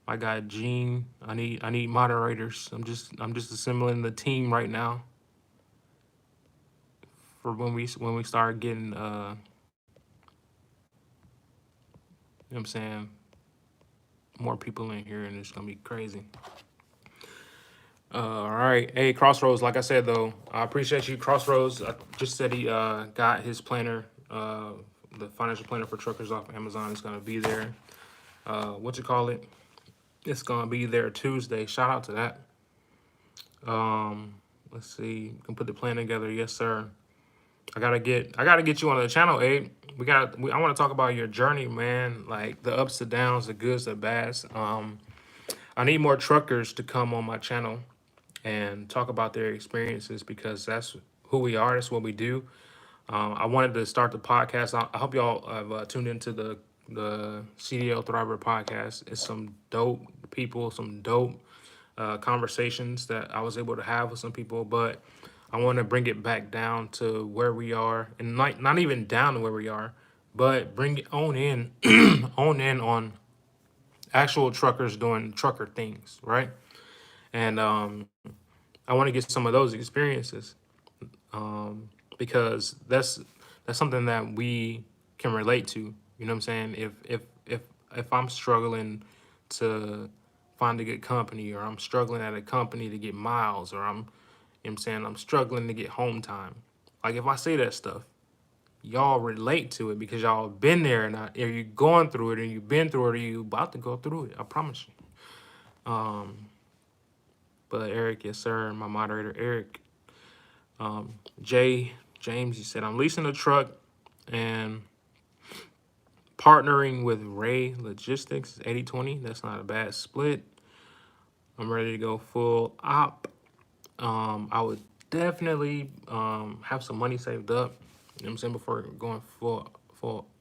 My guy Gene. I need moderators. I'm just assembling the team right now for when we start getting you know what I'm saying, more people in here, and it's gonna be crazy. All right. Hey, Crossroads, like I said though, I appreciate you. Crossroads just said he got his planner, the financial planner for truckers off Amazon. It's gonna be there. What you call it? It's gonna be there Tuesday. Shout out to that. Let's see. You can put the plan together. Yes, sir. I gotta get you on the channel, Abe. I want to talk about your journey, man. Like the ups, the downs, the goods, the bads. I need more truckers to come on my channel and talk about their experiences because that's who we are. That's what we do. I wanted to start the podcast. I hope y'all have tuned into the CDL Thriver podcast. It's some dope people, some dope conversations that I was able to have with some people, but I want to bring it back down to where we are, and not even down to where we are, but bring it on in, on in on actual truckers doing trucker things, right? And I want to get some of those experiences because that's something that we can relate to. You know what I'm saying? If I'm struggling to find a good company, or I'm struggling at a company to get miles, or you know what I'm saying, I'm struggling to get home time. Like if I say that stuff, y'all relate to it because y'all been there, and or you going through it, or you've been through it, or you about to go through it. I promise you. But Eric, yes sir, my moderator Eric, Jay James, he said I'm leasing a truck and partnering with Ray Logistics, 80/20. That's not a bad split. I'm ready to go full op. I would definitely have some money saved up. You know what I'm saying, before going full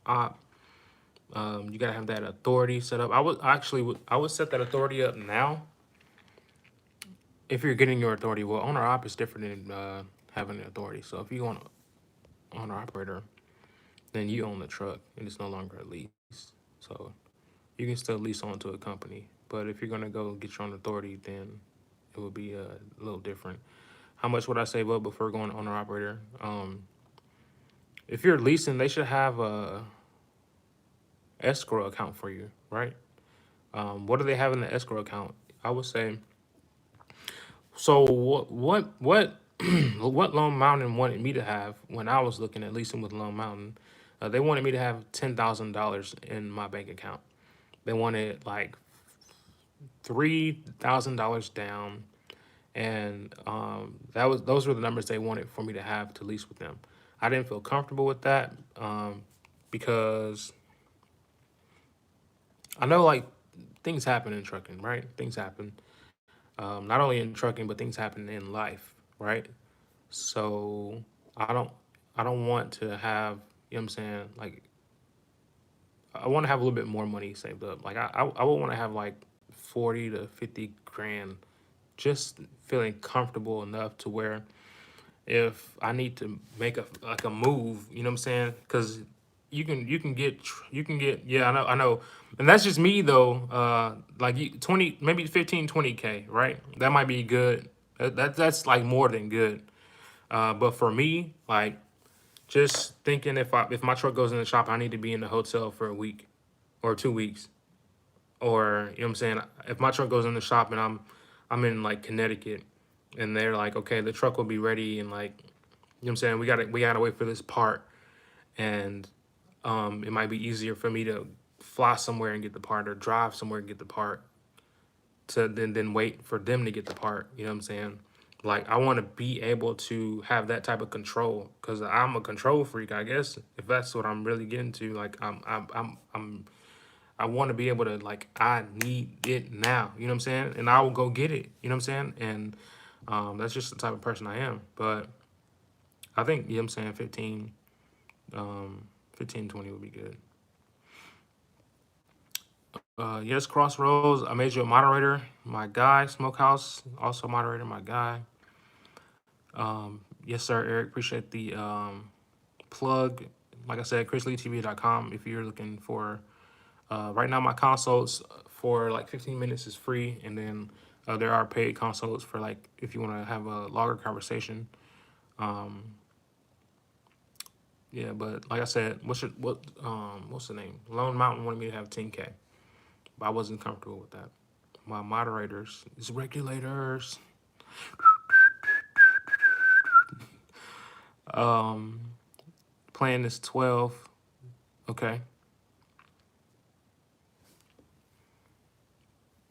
op. You gotta have that authority set up. I would set that authority up now. If you're getting your authority, well, owner op is different than having the authority. So if you want owner operator, then you own the truck and it's no longer a lease. So you can still lease onto a company. But if you're gonna go get your own authority, then it would be a little different. How much would I save up before going owner operator? If you're leasing, they should have a escrow account for you, right? What do they have in the escrow account? I would say. So what what Lone Mountain wanted me to have when I was looking at leasing with Lone Mountain, they wanted me to have $10,000 in my bank account. They wanted like $3,000 down, and those were the numbers they wanted for me to have to lease with them. I didn't feel comfortable with that because I know like things happen in trucking, right? Things happen not only in trucking, but things happen in life, right? So I don't I don't want to have, you know what I'm saying, like I want to have a little bit more money saved up. Like I would want to have like 40 to 50 grand, just feeling comfortable enough to where if I need to make a move, you know what I'm saying? Because yeah, I know, and that's just me though. Like 20, maybe 15, 20K, right? That might be good. That's like more than good. But for me, like just thinking if my truck goes in the shop, I need to be in the hotel for a week or 2 weeks, or you know what I'm saying. If my truck goes in the shop and I'm in like Connecticut, and they're like, okay, the truck will be ready, and like you know what I'm saying, we gotta wait for this part, and it might be easier for me to fly somewhere and get the part, or drive somewhere and get the part, to then wait for them to get the part. You know what I'm saying? Like I want to be able to have that type of control because I'm a control freak, I guess. If that's what I'm really getting to, like I want to be able to, like, I need it now. You know what I'm saying? And I will go get it. You know what I'm saying? And that's just the type of person I am. But I think, you know what I'm saying, 15, 20 would be good. Yes, Crossroads. I made you a moderator. My guy, Smokehouse, also moderator. My guy. Yes, sir, Eric. Appreciate the plug. Like I said, chrisleetv.com. If you're looking for, right now, my consults for like 15 minutes is free, and then there are paid consults for like if you want to have a longer conversation. Yeah, but like I said, what's the name? Lone Mountain wanted me to have 10K, but I wasn't comfortable with that. My moderators is regulators. Plan is 12. Okay.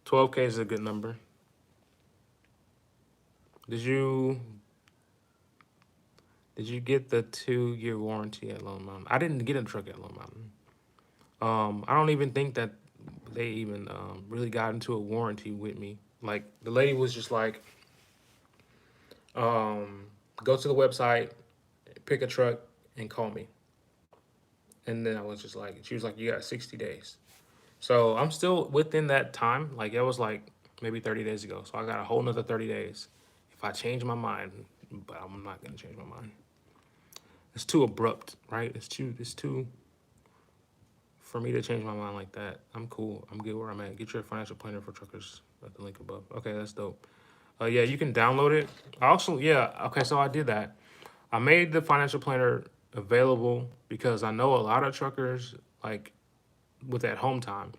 12K is a good number. Did you did you get the 2-year warranty at Lone Mountain? I didn't get a truck at Lone Mountain. I don't even think that they even really got into a warranty with me. Like the lady was just like, go to the website, pick a truck, and call me. And then I was just like, she was like, you got 60 days. So I'm still within that time. Like it was like maybe 30 days ago. So I got a whole nother 30 days. If I change my mind, but I'm not gonna change my mind. It's too abrupt, right? It's too for me to change my mind like that. I'm cool. I'm good where I'm at. Get your financial planner for truckers at the link above. Okay, that's dope. Yeah, you can download it. I also, yeah, okay, so I did that. I made the financial planner available because I know a lot of truckers, like with that home time.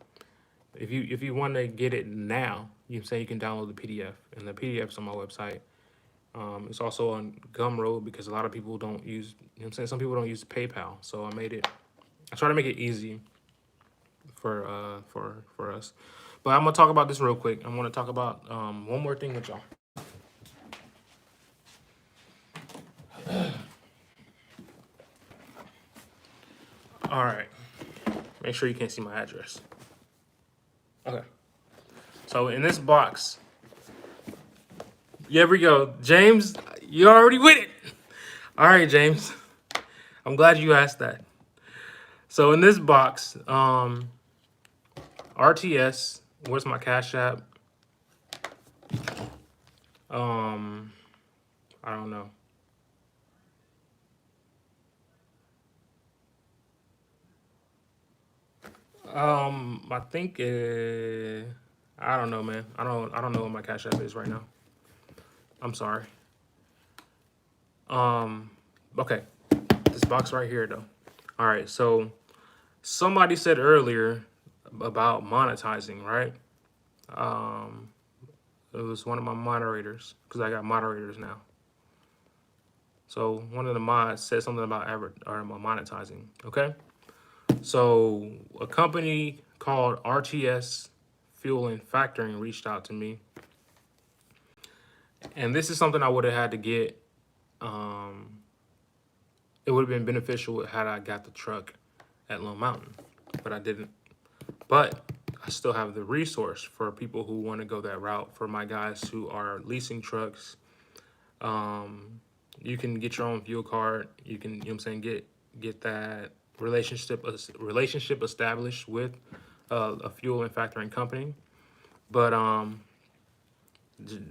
If you want to get it now, you can say you can download the PDF, and the PDF's on my website. It's also on Gumroad because a lot of people don't use, you know what I'm saying, some people don't use PayPal. So I try to make it easy for us. But I'm gonna talk about this real quick. I'm gonna talk about one more thing with y'all. All right. Make sure you can't see my address. Okay. So in this box, yeah, we go. James, you already with it. All right, James. I'm glad you asked that. So in this box, RTS, where's my Cash App? I don't know. I think I don't know, man. I don't know what my Cash App is right now. I'm sorry. Okay. This box right here though. All right, so somebody said earlier about monetizing, right? It was one of my moderators because I got moderators now. So one of the mods said something about monetizing. Okay, so a company called RTS Fuel and Factoring reached out to me, and this is something I would have had to get. It would have been beneficial had I got the truck at Lone Mountain, but I didn't. But I still have the resource for people who want to go that route. For my guys who are leasing trucks, you can get your own fuel card. You can, you know what I'm saying, get that relationship established with a fuel and factoring company. But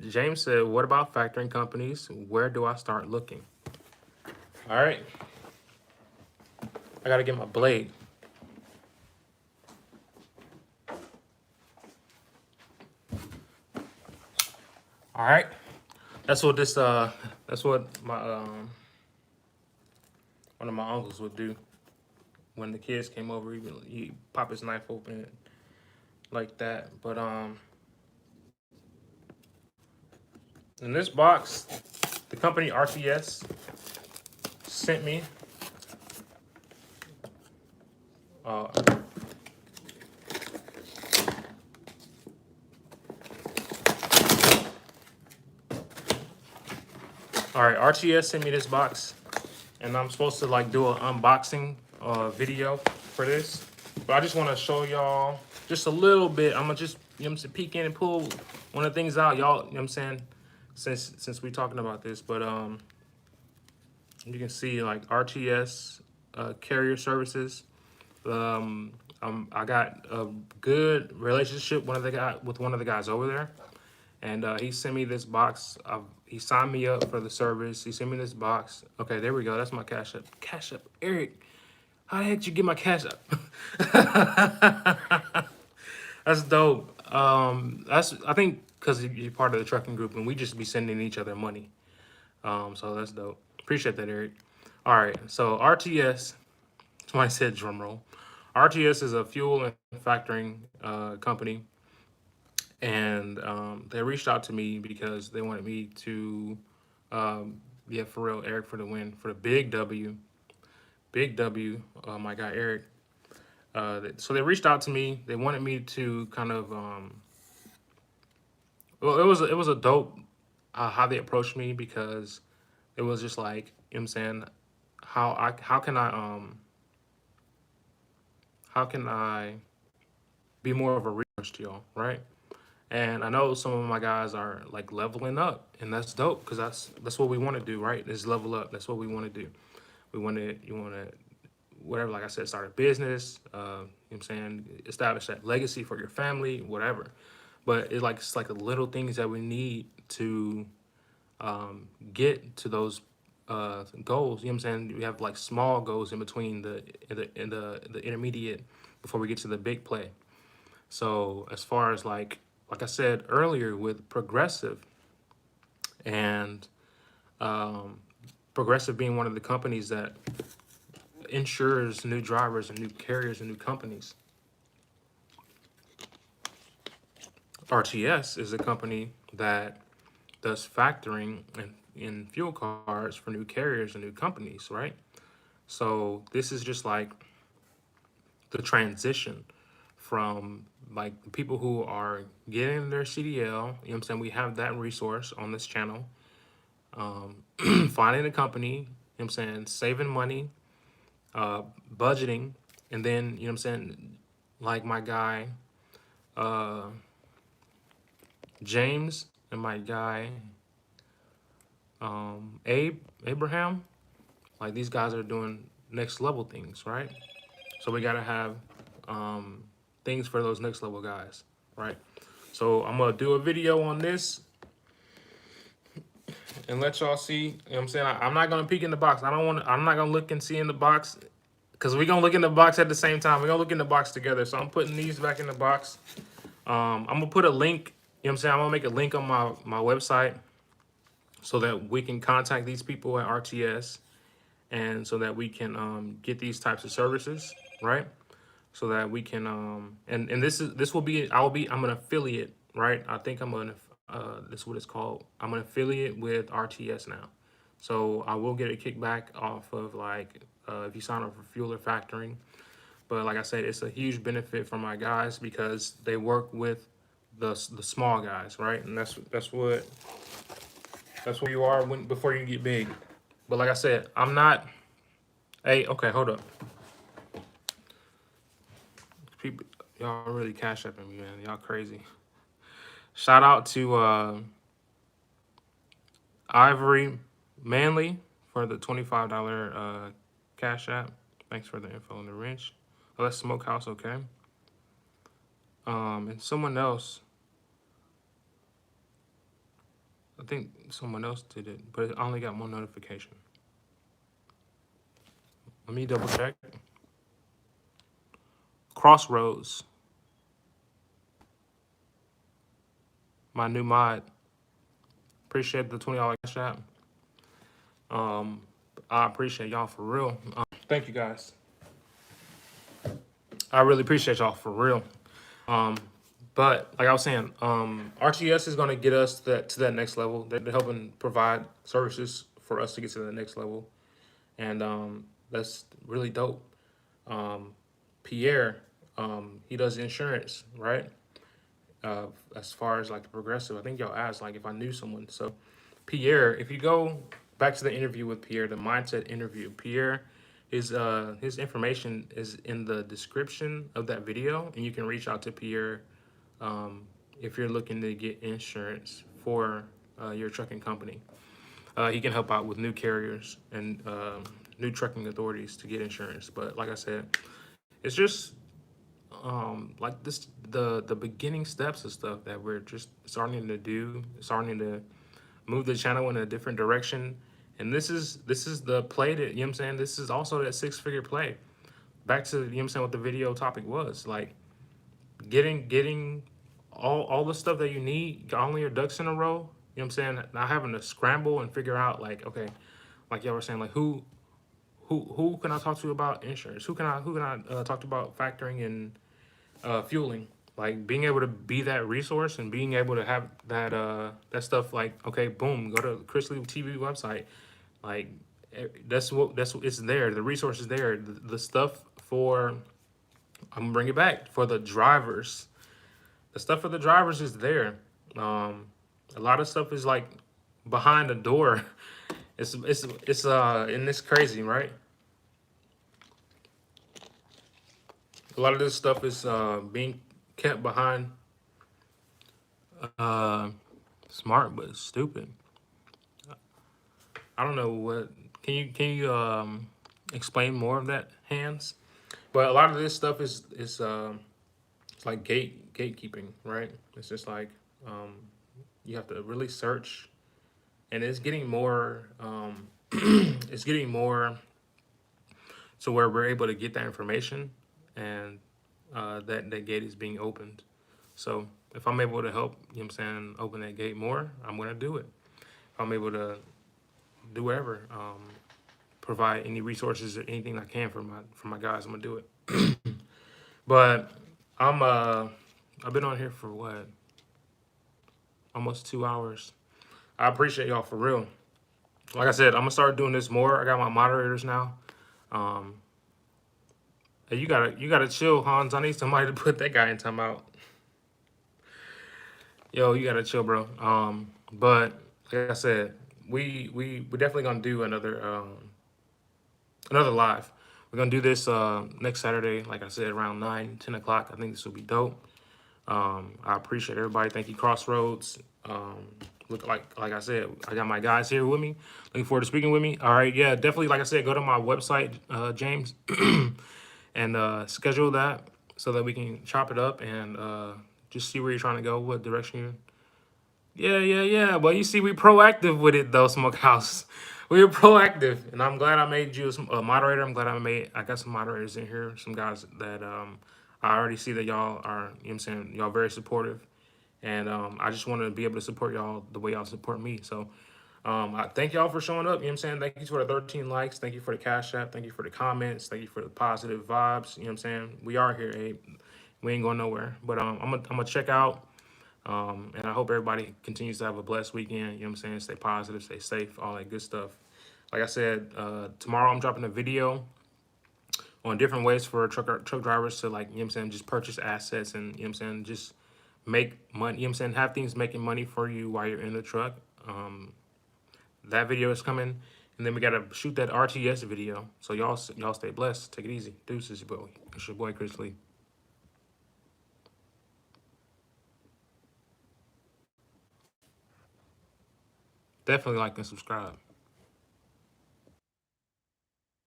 James said, "What about factoring companies? Where do I start looking?" All right. I gotta get my blade. All right. That's what this that's what my one of my uncles would do when the kids came over. He pop his knife open like that. But in this box, the company RTS sent me uh all right, RTS sent me this box, and I'm supposed to like do an unboxing video for this. But I just want to show y'all just a little bit. I'm gonna just, you know what I'm saying, peek in and pull one of the things out, y'all, you know what I'm saying, since we talking about this. But you can see like RTS carrier services. I got a good relationship with one of the guys over there, and he sent me this box. He signed me up for the service. He sent me this box. Okay, there we go. That's my Cash App. Cash App, Eric. How the heck did you get my Cash App? That's dope. That's, I think, because you're part of the trucking group, and we just be sending each other money. So that's dope. Appreciate that, Eric. All right, so RTS. Somebody said drum roll. RTS is a fuel and factoring company, and they reached out to me because they wanted me to, yeah, for real, Eric for the win for the big W. My guy Eric. So they reached out to me. They wanted me to kind of, well, it was a dope how they approached me, because it was just like, you know what I'm saying, how can I be more of a resource to y'all, right? And I know some of my guys are like leveling up, and that's dope, because that's what we want to do, right? Is level up. That's what we want to do. You want to, whatever, like I said, start a business, you know what I'm saying, establish that legacy for your family, whatever. But it's like the little things that we need to get to those goals. You know what I'm saying? We have like small goals in between the intermediate before we get to the big play. So as far as like I said earlier with Progressive, and um, Progressive being one of the companies that insures new drivers and new carriers and new companies, RTS is a company that does factoring in fuel cards for new carriers and new companies, right? So this is just like the transition from like the people who are getting their CDL, you know what I'm saying? We have that resource on this channel. Finding a company, you know what I'm saying, saving money, budgeting, and then, you know what I'm saying, like my guy, uh, James, and my guy, Abraham, like these guys are doing next level things, right? So we gotta have things for those next level guys, right? So I'm gonna do a video on this and let y'all see. You know what I'm saying? I'm not gonna peek in the box. I'm not gonna look and see in the box, because we're gonna look in the box at the same time. We're gonna look in the box together. So I'm putting these back in the box. I'm gonna put a link. You know what I'm saying? I'm gonna make a link on my website so that we can contact these people at RTS, and so that we can get these types of services, right? So that we can and this will be I'm an affiliate, right? I think I'm gonna this is what it's called. I'm an affiliate with RTS now, so I will get a kickback off of like if you sign up for fuel or factoring. But like I said, it's a huge benefit for my guys, because they work with the small guys, right? And that's what you are before you get big. But like I said, I'm not. Hey, okay, hold up. People, y'all really cash apping me, man. Y'all crazy. Shout out to Ivory Manley for the $25 cash app. Thanks for the info on the wrench. Oh, that's Smokehouse, okay. And someone else, I think someone else did it, but I only got one notification. Let me double check. Crossroads, my new mod. Appreciate the $20 cash app. I appreciate y'all for real. Thank you guys. I really appreciate y'all for real. But like I was saying, RTS is going to get us to that next level. They're helping provide services for us to get to the next level, and that's really dope. Pierre, he does insurance, right? As far as like the progressive, I think y'all asked like if I knew someone. So Pierre, if you go back to the interview with Pierre, the mindset interview, Pierre, his information is in the description of that video, and you can reach out to Pierre if you're looking to get insurance for your trucking company. He can help out with new carriers and new trucking authorities to get insurance. But like I said, it's just like this the beginning steps of stuff that we're just starting to do, starting to move the channel in a different direction. And this is the play that, you know what I'm saying, this is also that six-figure play. Back to, you know what I'm saying, what the video topic was, like getting all the stuff that you need, got all your ducks in a row, you know what I'm saying, not having to scramble and figure out like, okay, like y'all were saying, like who can I talk to about insurance? Who can I talk to about factoring and fueling? Like being able to be that resource and being able to have that stuff, like, okay, boom, go to Chris Lee TV website. Like that's what it's there. The resource is there. The stuff for, I'm gonna bring it back for the drivers. The stuff for the drivers is there. A lot of stuff is like behind the door. It's and it's crazy, right? A lot of this stuff is being kept behind uh smart but stupid. I don't know what, can you explain more of that, Hands? But a lot of this stuff is it's like gatekeeping, right? It's just like you have to really search, and it's getting more it's getting more to where we're able to get that information, and that gate is being opened. So if I'm able to help, you know what I'm saying, open that gate more, I'm gonna do it. If I'm able to do whatever, provide any resources or anything I can for my guys, I'm gonna do it. But I've been on here for what, almost 2 hours. I appreciate y'all for real. Like I said, I'm gonna start doing this more. I got my moderators now. Um, hey, you gotta chill, Hans. I need somebody to put that guy in timeout. Yo, you gotta chill, bro. But like I said, we definitely gonna do another live. We're gonna do this next Saturday, like I said, around 9, 10 o'clock. I think this will be dope. I appreciate everybody. Thank you, Crossroads. Look, like I said, I got my guys here with me. Looking forward to speaking with me. All right, yeah, definitely. Like I said, go to my website, James, and schedule that so that we can chop it up and just see where you're trying to go, what direction you're. Yeah. But you see, we proactive with it though, Smokehouse. We were proactive, and I'm glad I made you a moderator. I'm glad I got some moderators in here, some guys that I already see that y'all are, you know what I'm saying, y'all very supportive, and I just want to be able to support y'all the way y'all support me. So I thank y'all for showing up. You know what I'm saying? Thank you for the 13 likes. Thank you for the cash app. Thank you for the comments. Thank you for the positive vibes. You know what I'm saying? We are here, Abe. We ain't going nowhere. But I'm gonna check out. And I hope everybody continues to have a blessed weekend. You know what I'm saying? Stay positive, stay safe, all that good stuff. Like I said, tomorrow I'm dropping a video on different ways for truck drivers to, like, you know what I'm saying, just purchase assets and, you know what I'm saying, just make money, you know what I'm saying, have things making money for you while you're in the truck. That video is coming. And then we got to shoot that RTS video. So y'all stay blessed. Take it easy. Deuces, your boy. It's your boy, Chris Lee. Definitely like and subscribe.